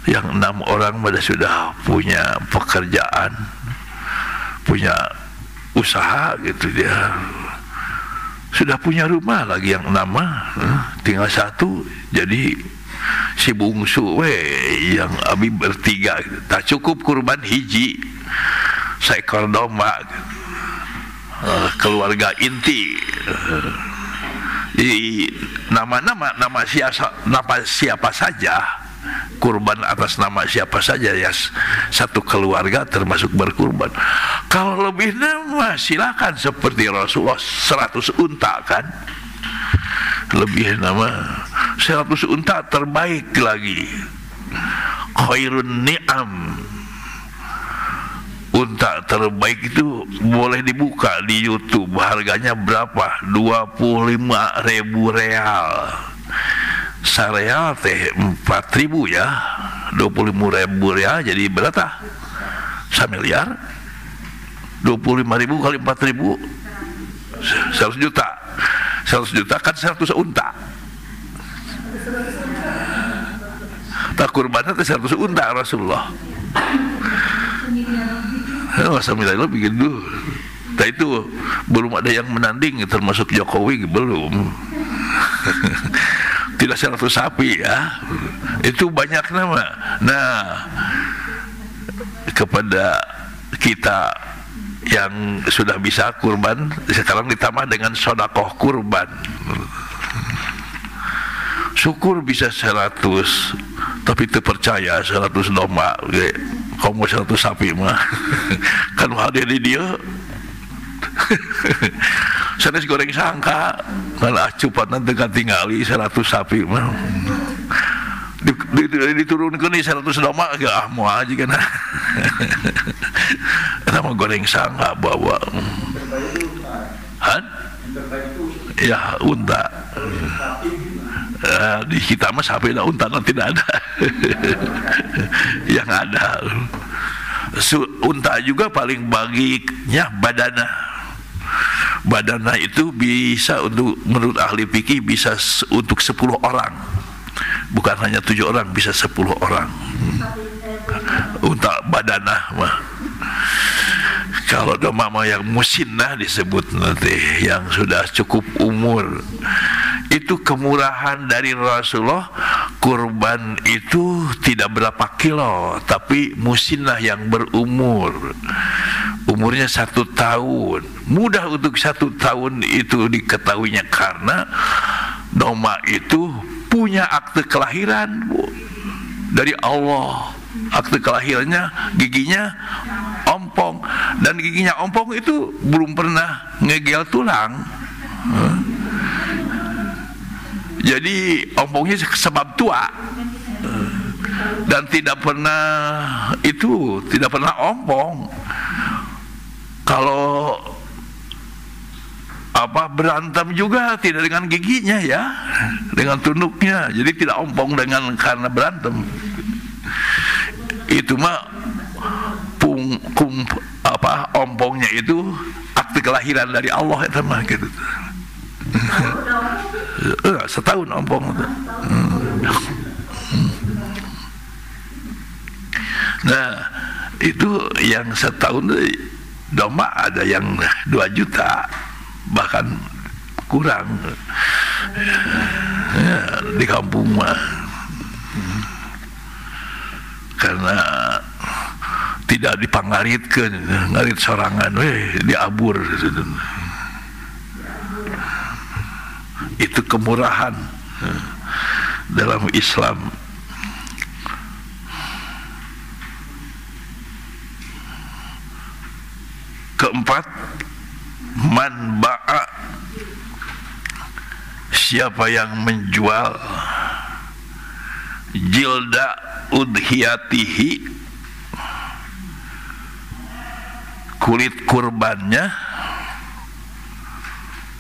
yang 6 orang sudah punya pekerjaan, punya usaha gitu, dia sudah punya rumah lagi, yang 6 tinggal 1, jadi si bungsu yang abi bertiga, tak cukup kurban hiji, seekor domba, keluarga inti. Jadi nama siapa saja, kurban atas nama siapa saja, ya satu keluarga termasuk berkurban. Kalau lebih nama silakan, seperti Rasulullah 100 unta kan, lebih nama 100 unta terbaik lagi. khairun ni'am. Unta terbaik itu boleh dibuka di YouTube. Harganya berapa? 25.000 real. Sareal teh 4.000 ya. 25.000 real jadi berapa? 1 miliar. 25.000 kali 4.000 100 juta. 100 juta kan 100 unta. Tak kurbannya 100 unta Rasulullah. Masa milih bikin dulu. Nah itu belum ada yang menanding, termasuk Jokowi belum. Tidak 100 sapi ya. Itu banyak nama. Nah, kepada kita yang sudah bisa kurban, sekarang ditambah dengan sedekah kurban. Syukur bisa 100, tapi terpercaya 100 domba. Kamu 100 sapi mah kan hadir di dia. Sanes goreng sangka malah cupat nanti tinggali 100 sapi mah diturunkan nih 100 domba gak mau aja kan. Sama goreng sangka bawa ya unta. Di kita mah sapi dan unta tidak ada. Yang ada unta juga paling baginya badana itu bisa untuk, menurut ahli fikih bisa untuk 10 orang, bukan hanya 7 orang, bisa 10 orang. Unta badana mah. Kalau domba mah yang musinnah disebut nanti, yang sudah cukup umur. Itu kemurahan dari Rasulullah. Kurban itu tidak berapa kilo, tapi musinnah yang berumur, umurnya 1 tahun. Mudah untuk 1 tahun itu diketahuinya karena domba itu punya akte kelahiran dari Allah. Akte kelahirannya giginya ompong, dan giginya ompong itu belum pernah ngegel tulang. Jadi ompongnya sebab tua, dan tidak pernah ompong. Kalau berantem juga tidak dengan giginya ya, dengan tunduknya. Jadi tidak ompong karena berantem. Itu mah ompongnya itu akte kelahiran dari Allah itu mah gitu. Setahun ompong itu. Nah itu yang setahun domba ada yang 2 juta bahkan kurang ya, di kampung mah, karena tidak dipangaritkeun, ngarit sorangan diabur. Itu kemurahan dalam Islam. Keempat, man ba'a, siapa yang menjual jilda udhiyatihi, kulit kurbannya,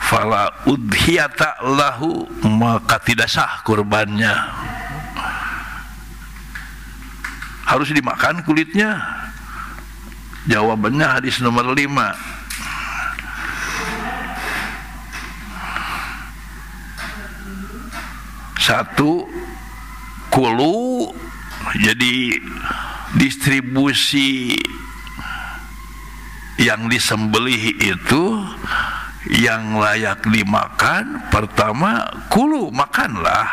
fala udhiyata lahu, maka tidak sah kurbannya. Harus dimakan kulitnya. Jawabannya hadis nomor 5. Satu, kulu, jadi distribusi yang disembelih itu yang layak dimakan. Pertama, kulu, makanlah.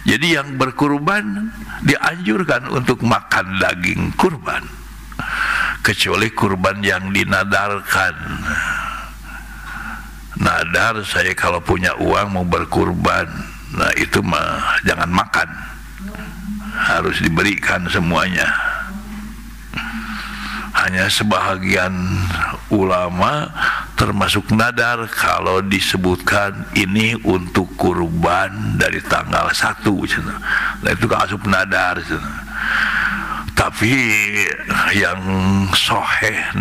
Jadi yang berkurban dianjurkan untuk makan daging kurban, kecuali kurban yang dinadarkan. Nadar, saya kalau punya uang mau berkurban, nah itu mah jangan makan, harus diberikan semuanya. Hanya sebahagian ulama termasuk nadar kalau disebutkan ini untuk kurban dari tanggal 1 cina. Nah itu asup nadar cina. Tapi yang soheh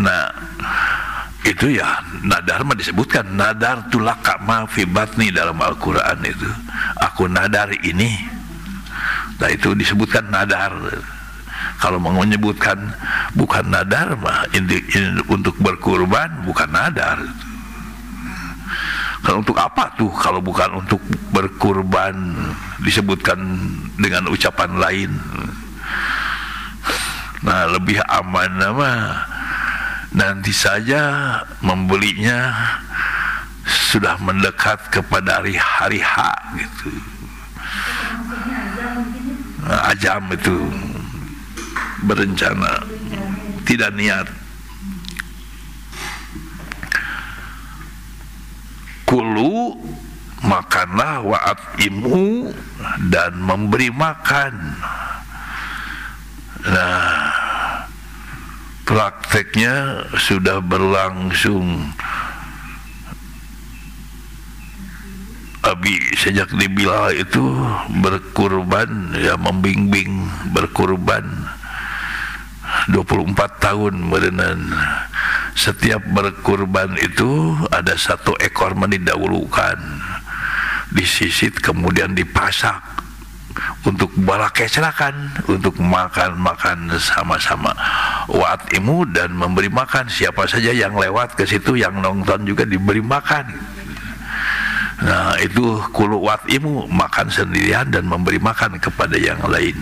itu ya nadar mah disebutkan nadar tulaka ma fi batni dalam Al-Quran itu aku nadar ini. Nah itu disebutkan nadar. Kalau mau menyebutkan bukan nadar mah ini untuk berkurban bukan nadar. Kalau untuk apa tuh kalau bukan untuk berkurban disebutkan dengan ucapan lain. Nah lebih aman mah nanti saja membelinya sudah mendekat kepada hari H gitu. Nah, ajam itu berencana tidak niat. Kulu makanlah wa'atimu dan memberi makan. Nah prakteknya sudah berlangsung Abi sejak di Bilal itu berkurban ya membimbing berkurban 24 tahun berenang. Setiap berkurban itu ada 1 ekor didahulukan, disisit kemudian dipasak untuk balakecerakan, untuk makan sama-sama. Wa'atimu dan memberi makan siapa saja yang lewat ke situ, yang nonton juga diberi makan. Nah itu kulu wa'atimu, makan sendirian dan memberi makan kepada yang lain.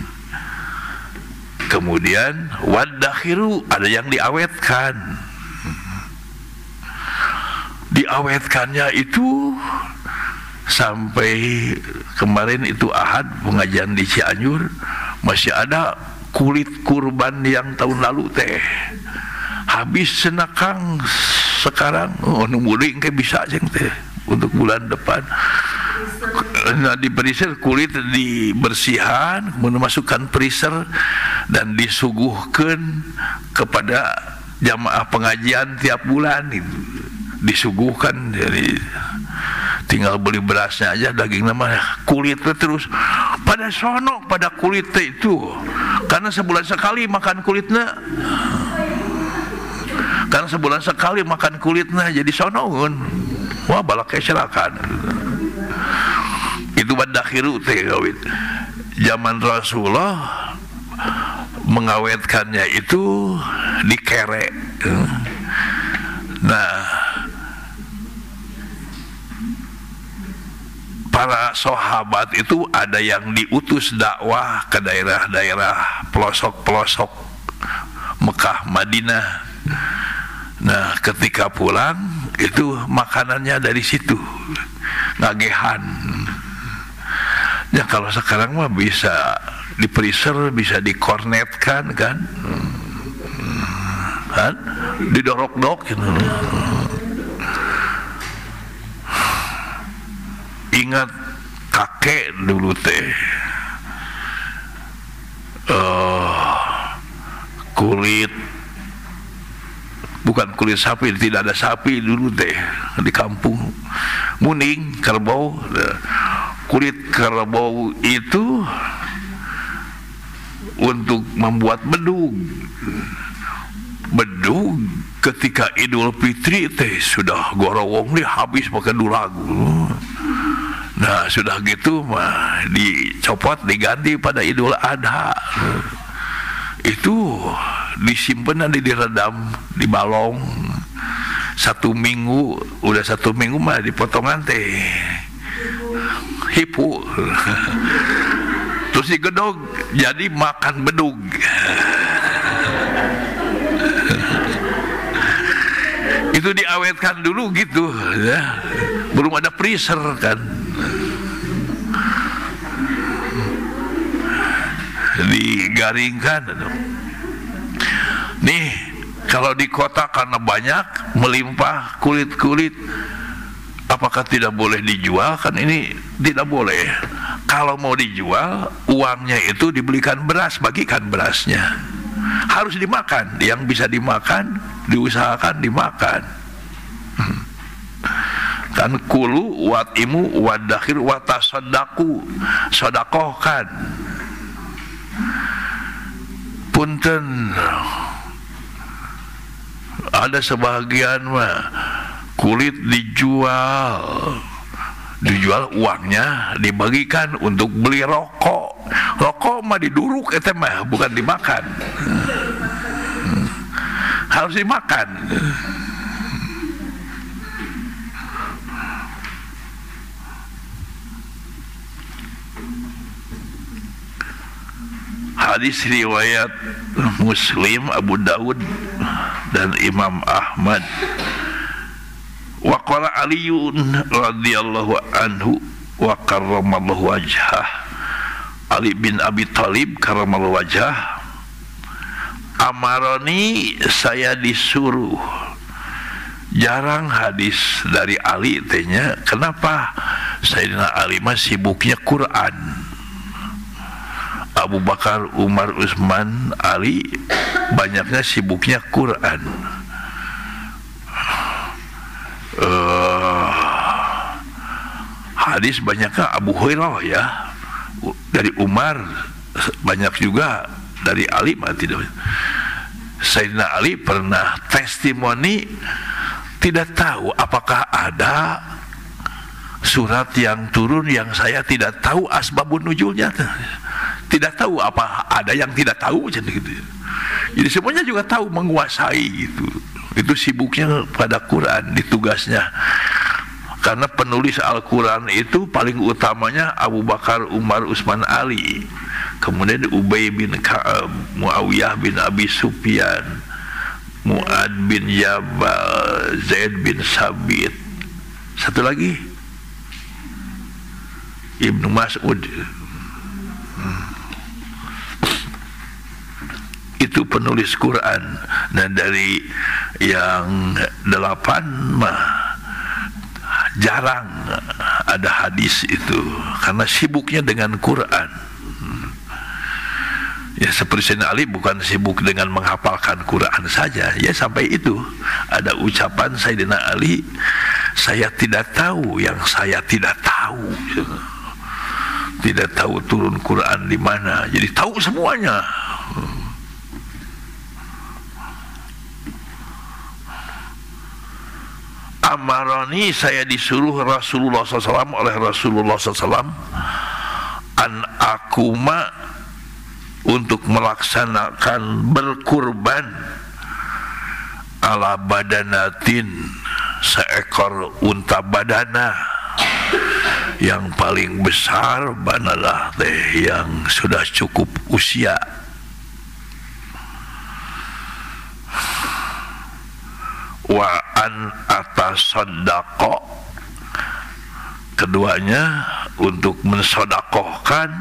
Kemudian wadakhiru, ada yang diawetkan. Diawetkannya itu sampai kemarin itu Ahad pengajian di Cianjur masih ada kulit kurban yang tahun lalu teh habis senakang sekarang numuling kayak bisa ceng teh untuk bulan depan. Nah di freezer kulit dibersihkan memasukkan freezer dan disuguhkan kepada jamaah pengajian tiap bulan itu disuguhkan. Jadi tinggal beli berasnya aja, daging namanya kulitnya terus pada sono pada kulitnya itu karena sebulan sekali makan kulitnya, karena sebulan sekali makan kulitnya jadi sonoun. Wah balak keserakan itu badakhiru teh gawit. Zaman Rasulullah mengawetkannya itu dikere. Nah para sahabat itu ada yang diutus dakwah ke daerah-daerah pelosok-pelosok Mekah, Madinah. Nah ketika pulang itu makanannya dari situ ngagehan. Ya kalau sekarang mah bisa di freezer, bisa dikornetkan kan, didorok-dok gitu. Ingat kakek dulu teh kulit, bukan kulit sapi, tidak ada sapi dulu teh di kampung, muning kerbau. Kulit kerbau itu untuk membuat bedug. Bedug ketika Idul Fitri teh sudah gorowong nih habis pakai dulagu. Nah sudah gitu mah dicopot diganti pada Idul Adha. Itu disimpan nanti diredam di balong 1 minggu, udah 1 minggu mah dipotongan teh hipu terus digedog jadi makan bedug. Itu diawetkan dulu gitu ya, belum ada freezer kan, digaringkan. Nih kalau di kota karena banyak melimpah kulit-kulit, apakah tidak boleh dijual? Kan ini tidak boleh. Kalau mau dijual, uangnya itu dibelikan beras, bagikan berasnya. Harus dimakan, yang bisa dimakan diusahakan dimakan. kan kulu watimu wadakhir watasaddaku, sedekahkan. Punten, ada sebagian mah kulit dijual uangnya dibagikan untuk beli rokok. Rokok mah diduruk eta mah, bukan dimakan. Harus dimakan. Hadis riwayat Muslim, Abu Daud dan Imam Ahmad. Wa qala Aliun radhiyallahu anhu wa karramallahu wajhah, Ali bin Abi Thalib karramallahu wajhah, amaroni, saya disuruh. Jarang hadis dari Ali tehnya. Kenapa? Sayyidina Ali mah sibuknya Quran. Abu Bakar, Umar, Utsman, Ali banyaknya sibuknya Quran. Hadis banyaknya Abu Hurairah ya, dari Umar, banyak juga dari Ali mah tidak. Sayyidina Ali pernah testimoni, tidak tahu apakah ada surat yang turun yang saya tidak tahu asbabun nuzulnya. Tidak tahu apa ada yang tidak tahu gitu. Jadi semuanya juga tahu, menguasai gitu. Itu sibuknya pada Quran, di tugasnya. Karena penulis Al-Quran itu paling utamanya Abu Bakar, Umar, Utsman, Ali. Kemudian Ubay bin Ka'ab, Muawiyah bin Abi Sufyan, Mu'ad bin Jabal, Zaid bin Sabit. Satu lagi Ibnu Mas'ud. Itu penulis Quran. Dan dari yang 8 mah jarang ada hadis itu, karena sibuknya dengan Quran. Ya seperti Sayyidina Ali bukan sibuk dengan menghafalkan Quran saja, ya sampai itu ada ucapan Sayyidina Ali, saya tidak tahu yang saya tidak tahu. Tidak tahu turun Quran di mana, jadi tahu semuanya. Amarani, saya disuruh Rasulullah SAW, oleh Rasulullah SAW, an akuma, untuk melaksanakan berkurban, ala badanatin, seekor unta badana, yang paling besar banalah teh yang sudah cukup usia. Wa an atasaddaqo, keduanya untuk mensodakohkan,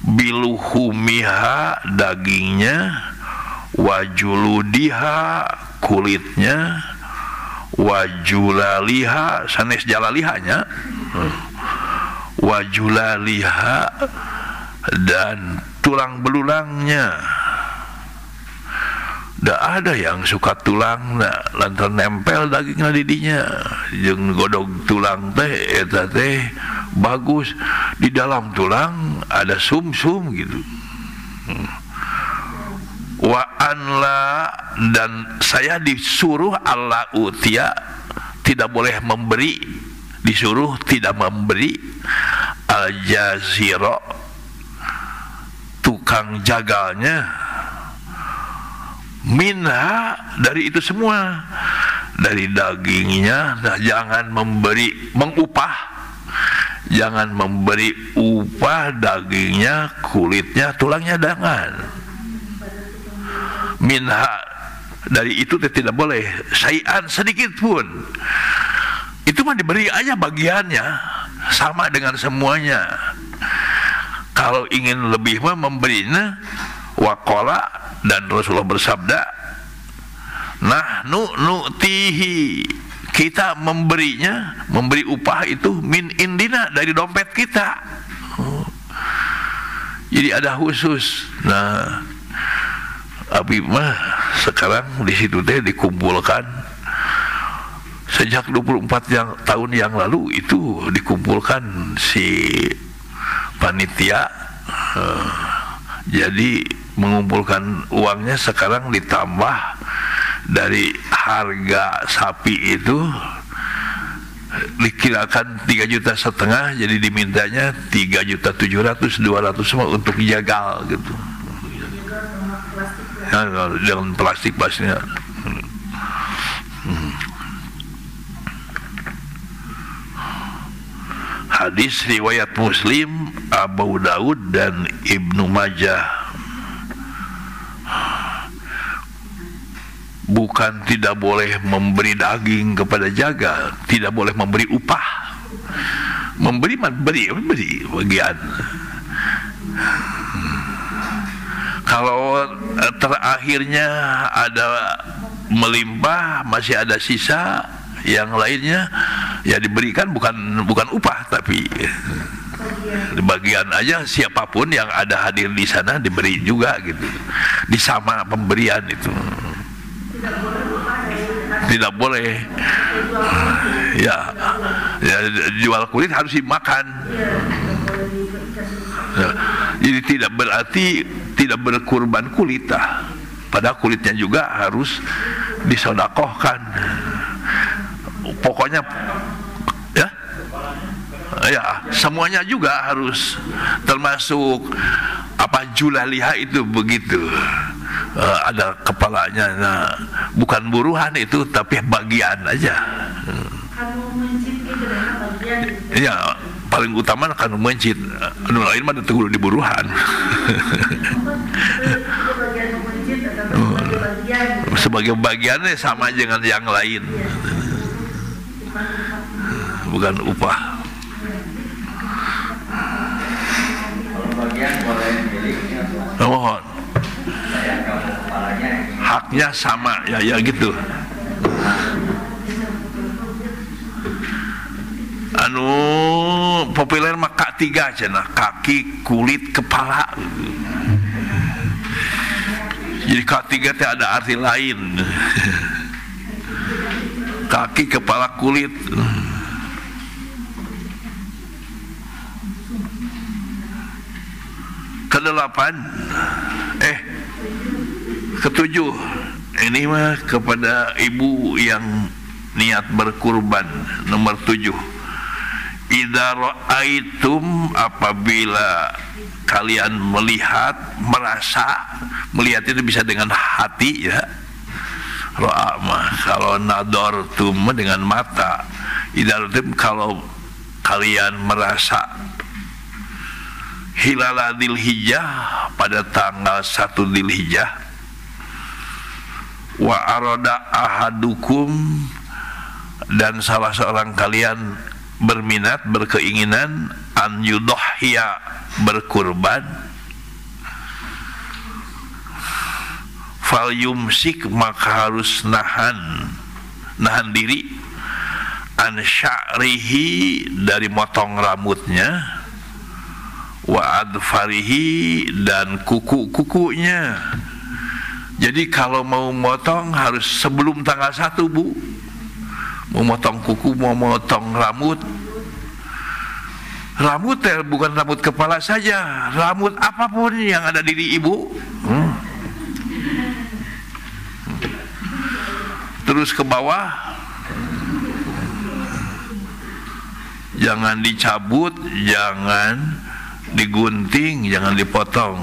biluhumiha, dagingnya, wajuludiha, kulitnya, wajulaliha, sanes jalalihanya, wajulaliha, dan tulang belulangnya. Tidak ada yang suka tulang, lantaran nempel dagingnya didinya, jeung godog tulang teh, eta teh bagus. Di dalam tulang ada sumsum gitu. Wa anla, dan saya disuruh Allah utia, tidak boleh memberi, disuruh tidak memberi, al jaziro, tukang jagalnya, minha, dari itu semua, dari dagingnya. Nah, jangan memberi, mengupah, jangan memberi upah dagingnya, kulitnya, tulangnya, jangan. Minha, dari itu tidak boleh, syai'an, sedikit pun. Itu mah diberi aja bagiannya, sama dengan semuanya. Kalau ingin lebih mah memberinya, waqala, dan Rasulullah bersabda, nahnu nu'tihi, kita memberinya, memberi upah itu min indina, dari dompet kita. Jadi ada khusus. Nah, Abi mah sekarang di situ teh dikumpulkan Sejak 24 tahun yang lalu itu dikumpulkan si panitia, jadi mengumpulkan uangnya sekarang ditambah dari harga sapi itu dikirakan 3,5 juta, jadi dimintanya 3,700.000, 200 semua untuk jagal gitu. Ya, dengan plastik pastinya. Hadis riwayat Muslim, Abu Daud dan Ibnu Majah. Bukan tidak boleh memberi daging kepada jagal, tidak boleh memberi upah. Memberi bagian. Kalau terakhirnya ada melimpah, masih ada sisa, yang lainnya ya diberikan, bukan upah, tapi bagian aja. Siapapun yang ada hadir di sana diberi juga gitu, disama pemberian itu. Tidak boleh. Ya jual kulit harus dimakan. Ya, jadi tidak berarti tidak berkurban kulit, padahal kulitnya juga harus disodakohkan. Pokoknya ya semuanya juga harus, termasuk apa julaliha itu begitu. Ada kepalanya, nah, bukan buruhan itu, tapi bagian aja. Ya paling utama kan mencit, anu lain mah teu di buruhan. Sebagai bagiannya sama dengan yang lain, bukan upah. Kalau bagian boleh milik, mohon haknya sama ya gitu. Anu populer mah K3 cenah, kaki, kulit, kepala. Jadi K3 teh ada arti lain. Kaki, kepala, kulit. Kedelapan, ketujuh, ini mah kepada ibu yang niat berkurban. Nomor 7, idza ra'aitum, apabila kalian melihat, merasa, melihat itu bisa dengan hati ya. Ra'a mah kalau nadortum dengan mata, idza ra'aitum kalau kalian merasa hilal Dzulhijjah pada tanggal 1 Dzulhijjah, wa arada ahadukum, dan salah seorang kalian berminat, berkeinginan, an yudhhiya, berkurban, fal yumsik, maka harus nahan diri, an sya'rihi, dari motong rambutnya, wa adfarihi, dan kuku-kukunya. Jadi kalau mau motong harus sebelum tanggal 1, Bu. Mau motong kuku, mau motong rambut. Rambut bukan rambut kepala saja, rambut apapun yang ada diri ibu. Terus ke bawah, jangan dicabut, jangan digunting, jangan dipotong.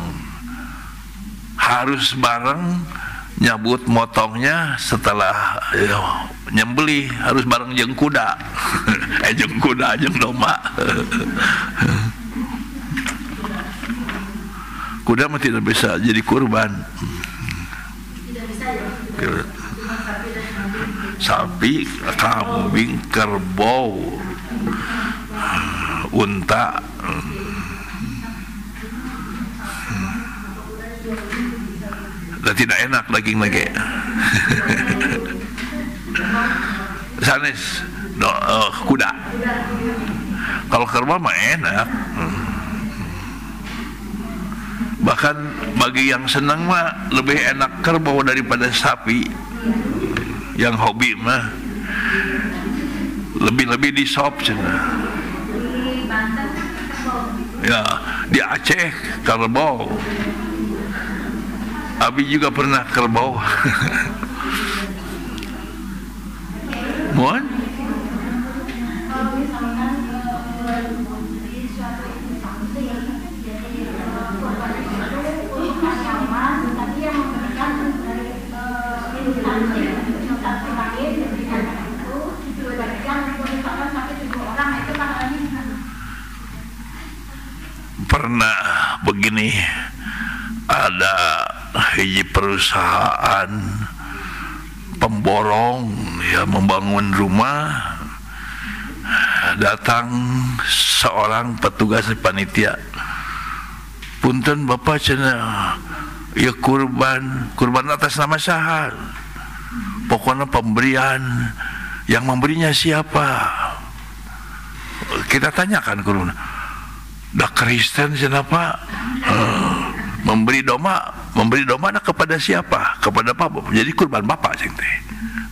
Harus bareng nyabut motongnya setelah nyembeli, harus bareng jeung kuda. Jeung kuda, jeung domba. Kuda mah tidak bisa jadi kurban. Tidak bisa ya. Sapi, kambing, kerbau, unta. Dan tidak enak daging lagi. Sanes kuda. Kalau kerbau mah enak. Bahkan bagi yang senang mah lebih enak kerbau daripada sapi. Yang hobi mah lebih-lebih di sop cina. Ya, di Aceh kerbau. Abi juga pernah kerbau. Mohon. Pernah begini, ada hiji perusahaan pemborong ya membangun rumah, datang seorang petugas panitia, punten bapak cenah ya kurban atas nama saha, pokoknya pemberian, yang memberinya siapa, kita tanyakan kurban. Dah Kristen kenapa memberi domba kepada siapa? Kepada bapak. Jadi kurban bapak ceng teh.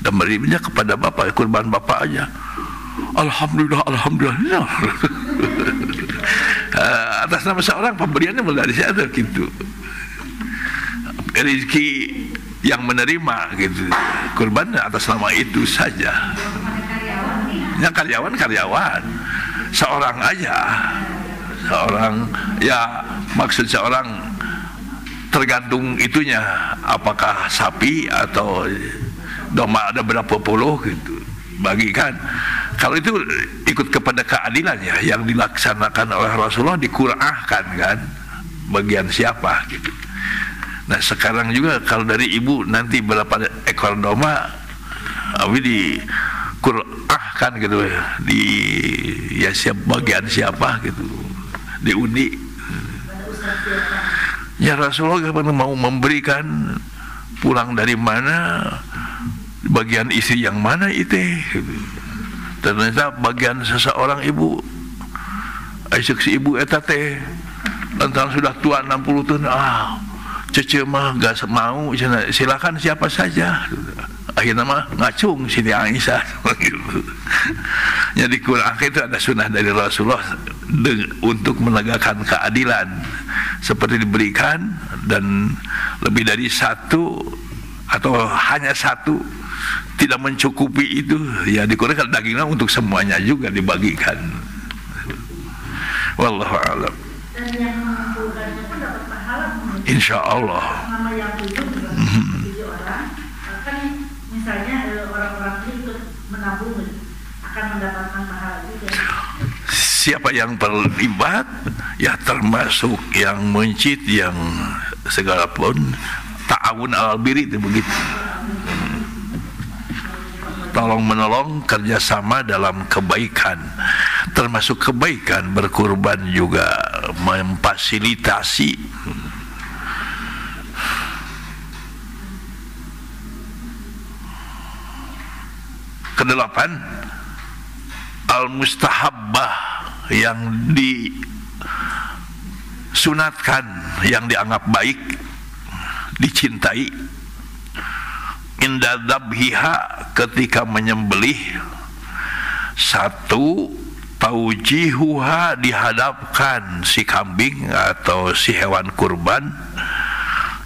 Dan berinya kepada bapak, kurban bapak aja. Alhamdulillah. Atas nama seorang pemberiannya mulai ada gitu. Rezeki yang menerima gitu. Kurban atas nama itu saja. Yang karyawan seorang aja. Seorang, ya maksud seorang tergantung itunya, apakah sapi atau domba ada berapa puluh gitu bagikan. Kalau itu ikut kepada keadilan ya, yang dilaksanakan oleh Rasulullah dikurahkan kan bagian siapa gitu. Nah sekarang juga kalau dari ibu nanti berapa ekor domba abi dikurahkan gitu di ya siap bagian siapa gitu, diundi. Ya Rasulullah mau memberikan, pulang dari mana, bagian istri yang mana itu. Ternyata bagian seseorang ibu, asyik si ibu eta teh lantaran sudah tua 60 tahun, cece mah gak mau, silakan siapa saja. Akhirnya mah ngacung Siti Aisyah gitu. Jadi Quran itu ada sunnah dari Rasulullah untuk menegakkan keadilan, seperti diberikan dan lebih dari satu atau hanya satu tidak mencukupi itu ya dikurangkan dagingnya untuk semuanya juga dibagikan. Wallahu a'lam. Dan yang mengumpulkannya pun dapat pahala. Insya Allah. Nama yang tujuh orang kan misalnya orang-orang ini ikut menabung akan mendapatkan pahala juga. Siapa yang terlibat ya termasuk yang mencit, yang segala pun ta'awun alal birri itu begitu. Tolong menolong, kerjasama dalam kebaikan, termasuk kebaikan berkurban juga memfasilitasi. Kedelapan, al-mustahabbah, yang disunatkan, yang dianggap baik, dicintai, inda dzabhiha, ketika menyembelih. Satu, taujihuha, dihadapkan si kambing atau si hewan kurban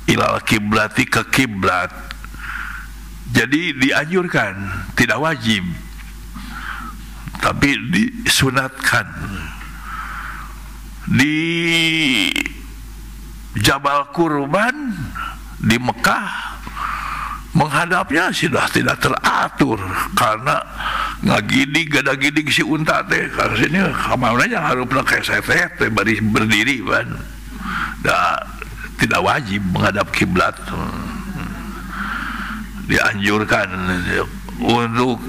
ilal kiblati, ke kiblat. Jadi dianjurkan, tidak wajib, tapi disunatkan. Di Jabal Kurban di Mekah menghadapnya sudah tidak teratur karena ngagidig gada-gidig si unta teh. Karena sini kamarnya harus pakai setet berdiri kan. Tidak wajib menghadap kiblat. Dianjurkan untuk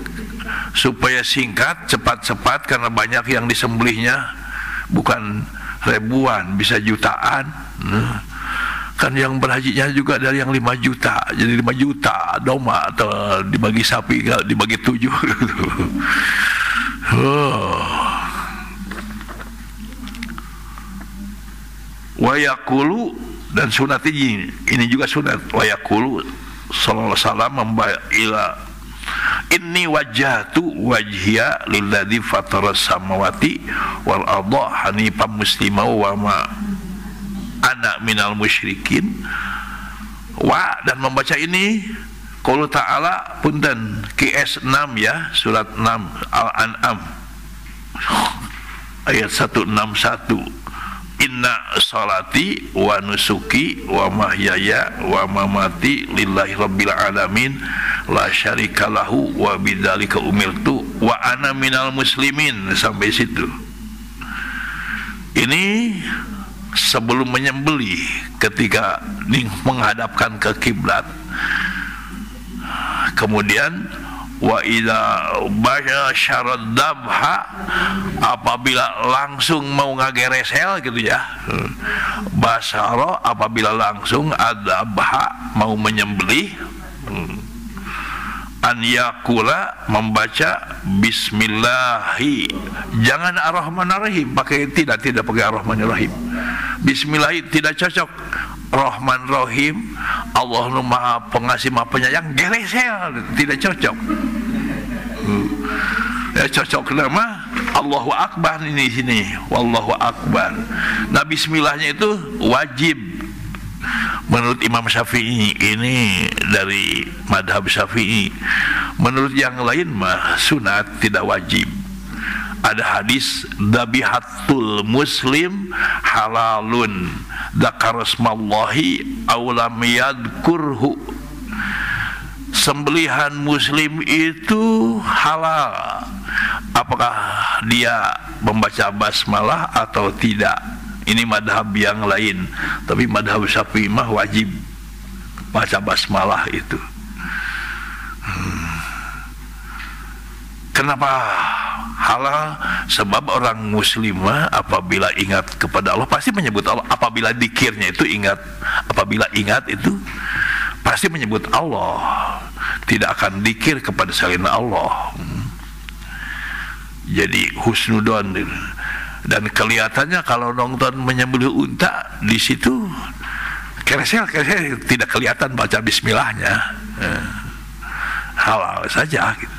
supaya singkat, cepat-cepat, karena banyak yang disembelihnya, bukan ribuan, bisa jutaan. Kan yang berhajinya juga dari yang 5 juta, jadi 5 juta domba, atau dibagi sapi dibagi 7. Wayakulu, dan sunat ini juga sunat. Wayakulu sallallahu alaihi wasallam inni wajjahtu wajhiya lilladzi fataras samawati wal arda hanifan musliman wa ma ana minal musyrikin. Dan membaca ini qaul ta'ala punten QS 6 ya, surat 6 Al-An'am ayat 161. Inna salati wa nusuki wa mahyaya wa mamati lillahi rabbil alamin la syarika lahu wa bidzalika umirtu wa ana minal muslimin. Sampai situ. Ini sebelum menyembelih, ketika menghadapkan ke kiblat. Kemudian wa idza basyara dabha, apabila langsung mau ngageresel gitu ya, basara apabila langsung adabha mau menyembelih, an yakula membaca bismillahi, jangan ar-rahmanir-rahim, tidak pakai ar-rahmanir-rahim. Bismillahi tidak cocok. Rahman Rahim, Allah nu Maha Pengasih Maha Penyayang, geresel, tidak cocok. Ya cocok nama Allahu Akbar ini sini, wallahu akbar. Nah bismillahnya itu wajib menurut Imam Syafi'i, ini dari madhab Syafi'i. Menurut yang lain mah sunat, tidak wajib. Ada hadis dabihatul muslim halalun dzakarasmallahi aw lam yadkurhu, sembelihan muslim itu halal apakah dia membaca basmalah atau tidak. Ini madhab yang lain, tapi madhab Syafi'i mah wajib baca basmalah itu. Kenapa halal? Sebab orang muslimah apabila ingat kepada Allah pasti menyebut Allah. Apabila dikirnya itu ingat, apabila ingat itu pasti menyebut Allah, tidak akan dikir kepada selain Allah. Jadi husnudon. Dan kelihatannya kalau nonton menyembelih unta di situ keresel tidak kelihatan baca bismillahnya, halal saja gitu.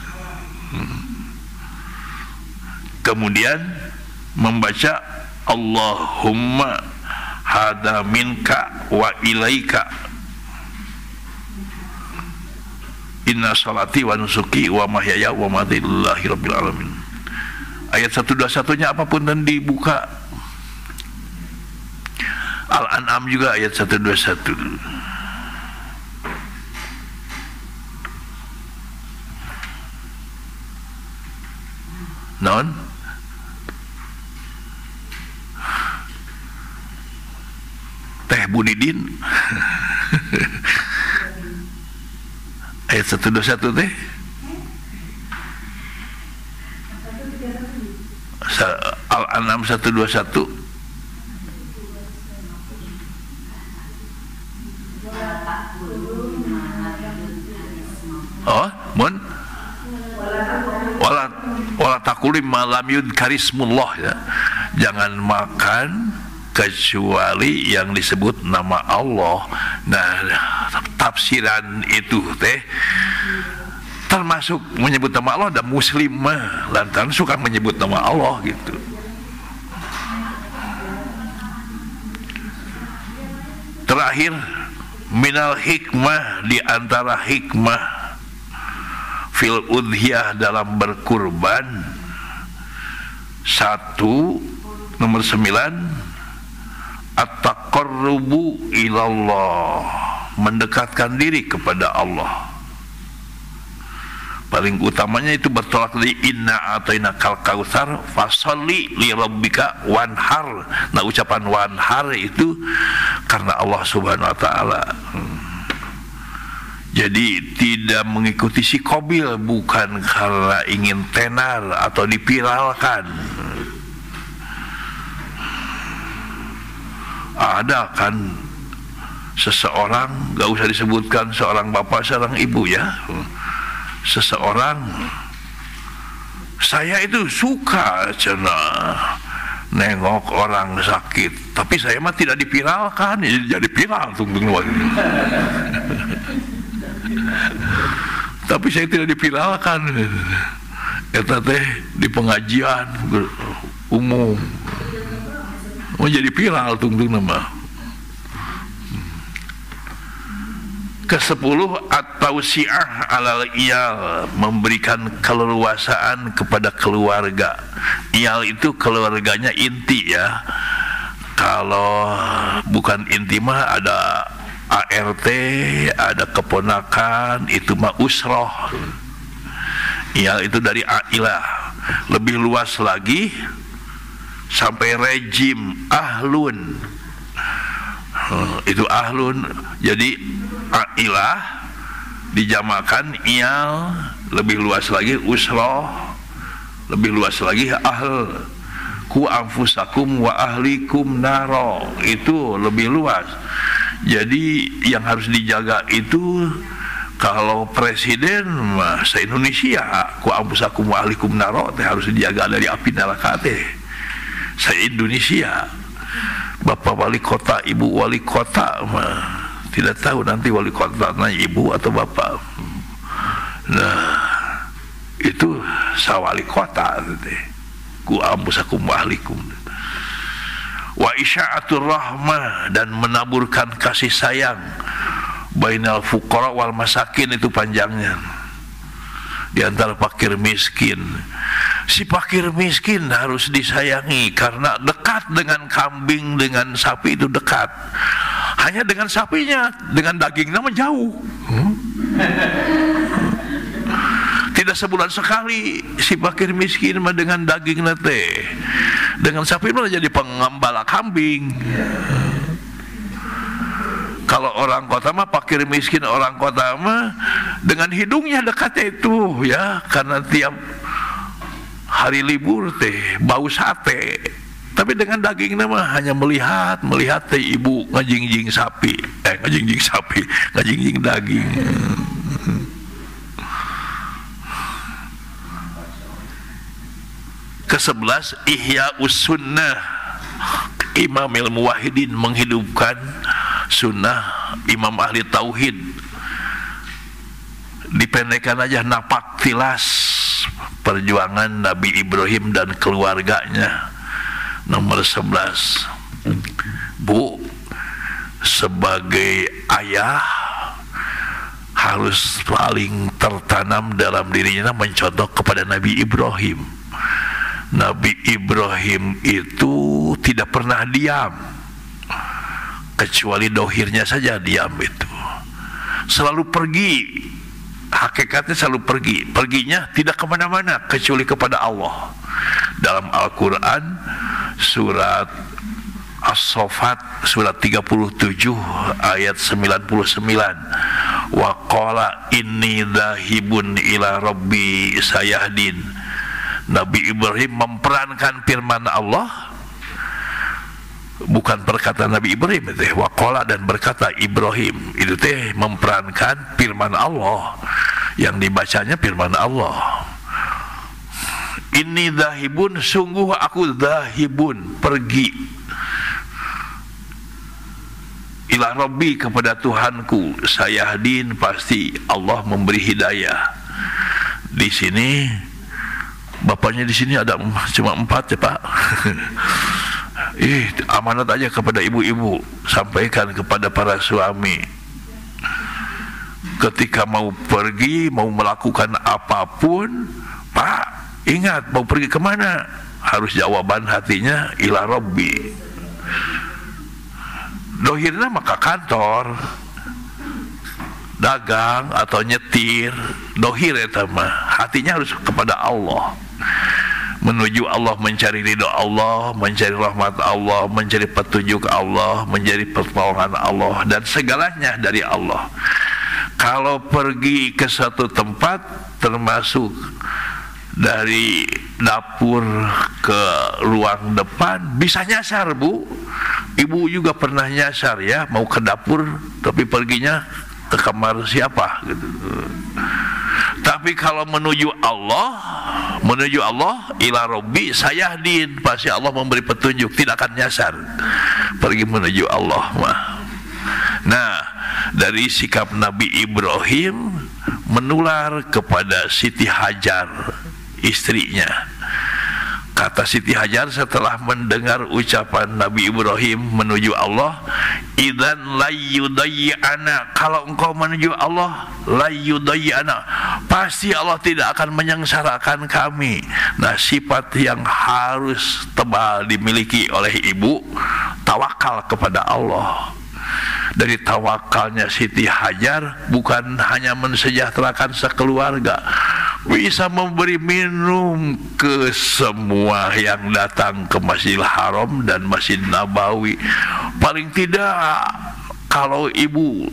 Kemudian membaca Allahumma hada minka wa ilaika inna salati wa nusuki wa mahyaya wa mamati lillahi rabbil alamin. Ayat 121-nya apapun dan dibuka. Al-An'am juga ayat 121. Non Teh Bunidin ayat 121 teh Al-An'am 121. Oh, mun wala takulim malam yudkarismullah ya. Jangan makan kecuali yang disebut nama Allah. Nah, tafsiran itu teh termasuk menyebut nama Allah, dan muslim mah lantaran suka menyebut nama Allah gitu. Terakhir, minal hikmah, di antara hikmah fil udhiyah dalam berkurban, nomor 9 at-taqarrubu ilallah, mendekatkan diri kepada Allah. Paling utamanya itu bertolak dari inna atainakal kautsar fasalli li rabbika wanhar. Nah, ucapan wanhar itu karena Allah Subhanahu wa taala. Jadi tidak mengikuti si Qabil, bukan karena ingin tenar atau dipiralkan. Ada kan seseorang, gak usah disebutkan seorang bapak, seorang ibu ya, seseorang, saya itu suka nengok orang sakit, tapi saya mah tidak dipiralkan, jadi viral tunggu. tapi saya tidak dipiralkan. Eta teh di pengajian umum mau jadi viral tungtung nama. Ke-10 atau syiah alal iyal, memberikan keleluasaan kepada keluarga. Iyal itu keluarganya inti ya. Kalau bukan inti mah ada ART, ada keponakan, itu mah usroh. Iyal itu dari ailah. Lebih luas lagi sampai rejim ahlun. Itu ahlun. Jadi ailah dijamakan iyal, lebih luas lagi usroh, lebih luas lagi ahl. Ku anfusakum wa ahlikum naro, itu lebih luas. Jadi yang harus dijaga itu kalau presiden se-Indonesia, ku anfusakum wa ahlikum naro harus dijaga dari api neraka teh. Se-Indonesia. Bapak wali kota, ibu wali kota tidak tahu nanti wali kotanya ibu atau bapak. Nah, itu sawali kota teh. Ku ambusakum wa ahlikum. Wa isya'atur rahmah, dan menaburkan kasih sayang bainal fuqara wal masakin, itu panjangnya, di antara fakir miskin. Si fakir miskin harus disayangi karena dekat dengan kambing, dengan sapi itu dekat. Hanya dengan sapinya, dengan dagingnya menjauh. Tidak sebulan sekali si fakir miskin mah dengan daging nate, dengan sapi malah jadi pengembala kambing. Kalau orang kota mah fakir miskin orang kota mah dengan hidungnya dekatnya itu ya, karena tiap hari libur teh bau sate. Tapi dengan daging mah hanya melihat teh ibu ngajingjing sapi, ngajingjing daging. Ke-11 Ihya'us Sunnah, Imamil Muwahhidin, menghidupkan sunnah imam ahli tauhid. Dipendekkan aja napak tilas perjuangan Nabi Ibrahim dan keluarganya. Nomor 11, Bu, sebagai ayah harus paling tertanam dalam dirinya mencontoh kepada Nabi Ibrahim. Nabi Ibrahim itu tidak pernah diam, kecuali dohirnya saja diam itu. Selalu pergi, hakikatnya selalu pergi. Perginya tidak kemana-mana kecuali kepada Allah. Dalam Al-Quran surat As-Saffat surat 37 ayat 99, wa qala inni dhahibun ila rabbi sayahdin. Nabi Ibrahim memperankan firman Allah, bukan perkataan Nabi Ibrahim itu, waqala, dan berkata Ibrahim itu teh memperankan firman Allah, yang dibacanya firman Allah. Inni dhahibun, sungguh aku dhahibun, pergi, ila rabbi, kepada Tuhanku, sayahdin, pasti Allah memberi hidayah. Di sini bapaknya di sini ada cuma 4 ya Pak. Amanat aja kepada ibu-ibu, sampaikan kepada para suami. Ketika mau pergi, mau melakukan apapun, Pak, ingat mau pergi kemana? Harus jawaban hatinya ila rabbi. Dohirna maka kantor, dagang atau nyetir, dohir eta mah, hatinya harus kepada Allah. Menuju Allah, mencari ridho Allah, mencari rahmat Allah, mencari petunjuk Allah, mencari pertolongan Allah, dan segalanya dari Allah. Kalau pergi ke satu tempat, termasuk dari dapur ke ruang depan, bisa nyasar Bu. Ibu juga pernah nyasar ya, mau ke dapur tapi perginya ke kamar siapa gitu. Tapi kalau menuju Allah ila rabbi sayahdin, pasti Allah memberi petunjuk, tidak akan nyasar. Pergi menuju Allah mah. Nah, dari sikap Nabi Ibrahim menular kepada Siti Hajar, istrinya. Kata Siti Hajar setelah mendengar ucapan Nabi Ibrahim menuju Allah, idzan la yudayyana, kalau engkau menuju Allah, la yudayyana, pasti Allah tidak akan menyengsarakan kami. Nah, sifat yang harus tebal dimiliki oleh ibu, tawakal kepada Allah. Dari tawakalnya Siti Hajar bukan hanya mensejahterakan sekeluarga, bisa memberi minum ke semua yang datang ke Masjidil Haram dan Masjid Nabawi. Paling tidak kalau ibu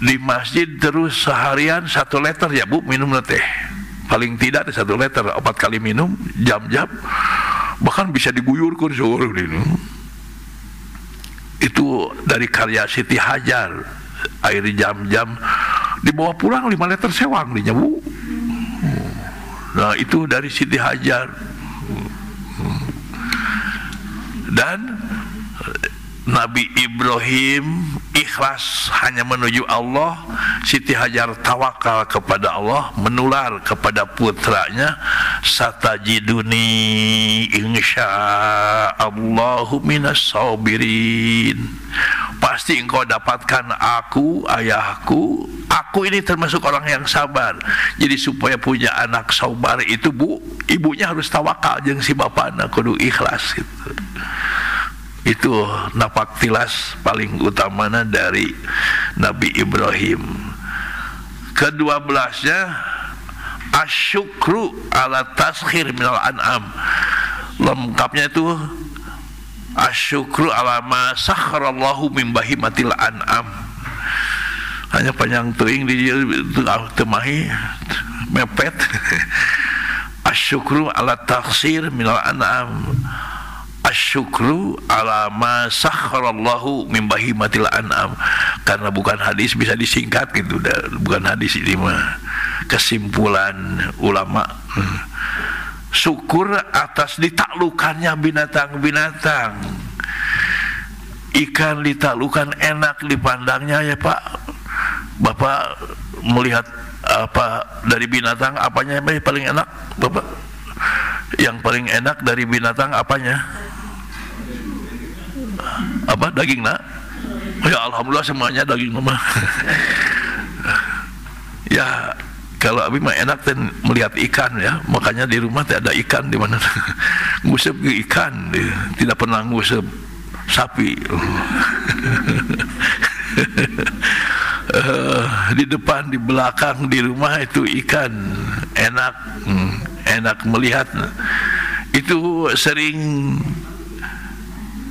di masjid terus seharian 1 liter ya Bu minum teh, paling tidak 1 liter 4 kali minum jam-jam, bahkan bisa diguyurkan seorang ini. Itu dari karya Siti Hajar. Air jam-jam dibawa pulang 5 liter sewang dinya Bu. Nah, itu dari Siti Hajar. Dan Nabi Ibrahim ikhlas hanya menuju Allah, Siti Hajar tawakal kepada Allah, menular kepada putranya, satajiduni insyaallahu minas sabirin, pasti engkau dapatkan aku, ayahku, aku ini termasuk orang yang sabar. Jadi supaya punya anak sabar itu Bu, ibunya harus tawakal jeung si bapana kudu ikhlas gitu. Itu napak tilas paling utamanya dari Nabi Ibrahim. Ke-12-nya asyukru ala taskhir minal an'am. Lengkapnya itu asyukru ala ma sakharallahu min bahimatil an'am. Hanya panjang teuing di temahi mepet. Asyukru ala takhsir minal an'am. Asyukru ala ma sakharallahu min bahimatil an'am. Karena bukan hadis bisa disingkat gitu, bukan hadis ini mah kesimpulan ulama. Syukur atas ditaklukannya binatang-binatang. Ikan ditaklukan enak dipandangnya ya Pak. Bapak melihat apa dari binatang, apanya yang paling enak Bapak? Yang paling enak dari binatang apanya? Apa? Daging nak? Ya alhamdulillah semuanya daging mah. Ya kalau abi mah enak dan melihat ikan ya, makanya di rumah ada ikan di mana. Ngusep ikan, tidak pernah ngusep sapi. Di depan, di belakang, di rumah itu ikan enak, enak melihat. Itu sering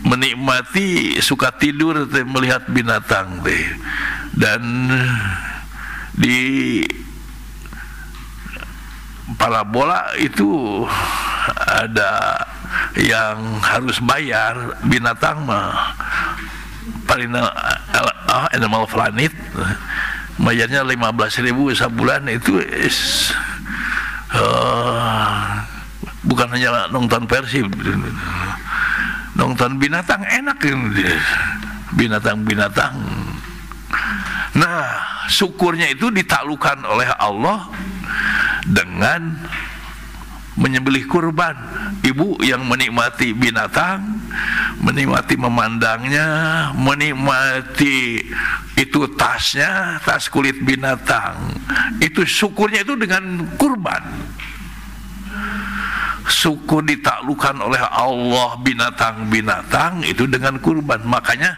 menikmati, suka tidur melihat binatang teh. Dan di parabola itu ada yang harus bayar binatang mah paling Animal Planet bayarnya 15.000 sebulan. Itu bukan hanya nonton Persib, nonton binatang enak binatang-binatang. Nah, syukurnya itu ditaklukkan oleh Allah dengan menyembelih kurban. Ibu yang menikmati binatang, menikmati memandangnya, menikmati itu tasnya, tas kulit binatang, itu syukurnya itu dengan kurban. Syukur ditaklukkan oleh Allah binatang-binatang itu dengan kurban. Makanya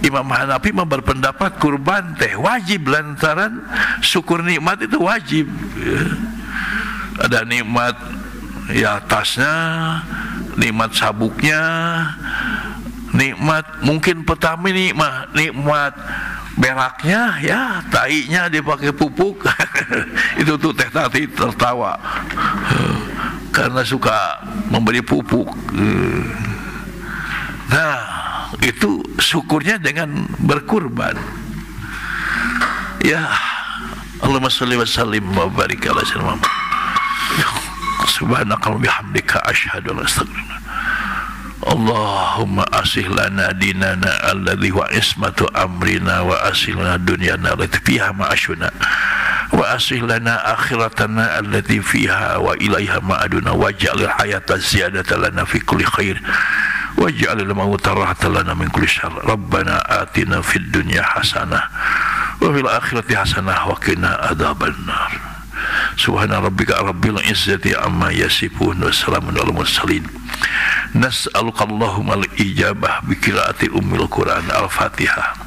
Imam Hanafi berpendapat kurban teh wajib, lantaran syukur nikmat itu wajib. Ada nikmat ya tasnya, nikmat sabuknya, nikmat mungkin pertama nikmat beraknya ya, tainya dipakai pupuk. Itu tuh teh tadi tertawa karena suka memberi pupuk. Nah, itu syukurnya dengan berkurban. Ya, Allahumma shalli wa sallim wa barik ala sayyidina Muhammad. Subhanaka wa bihamdika asyhadu an la ilaha illa anta Allahumma aslih lana dinana alladhi wa ismatu amrina wa aslih lana dunyana allati fiha ma'ashuna wa aslih lana akhiratana allati fiha wa ilaiha ma'aduna waj'alil hayata ziyadatan lana fi kulli khair waj'alil mauta rahatan lana min kulli syarr. Rabbana atina fid dunya hasanah wa fil akhirati hasanah wa qina adzabannar. Subhana rabbika rabbil izzati amma yasifun wa salamun alal mursalin. Nas'aluka Allahumma al-ijabah bi qiraati ummil Qur'an al-Fatihah.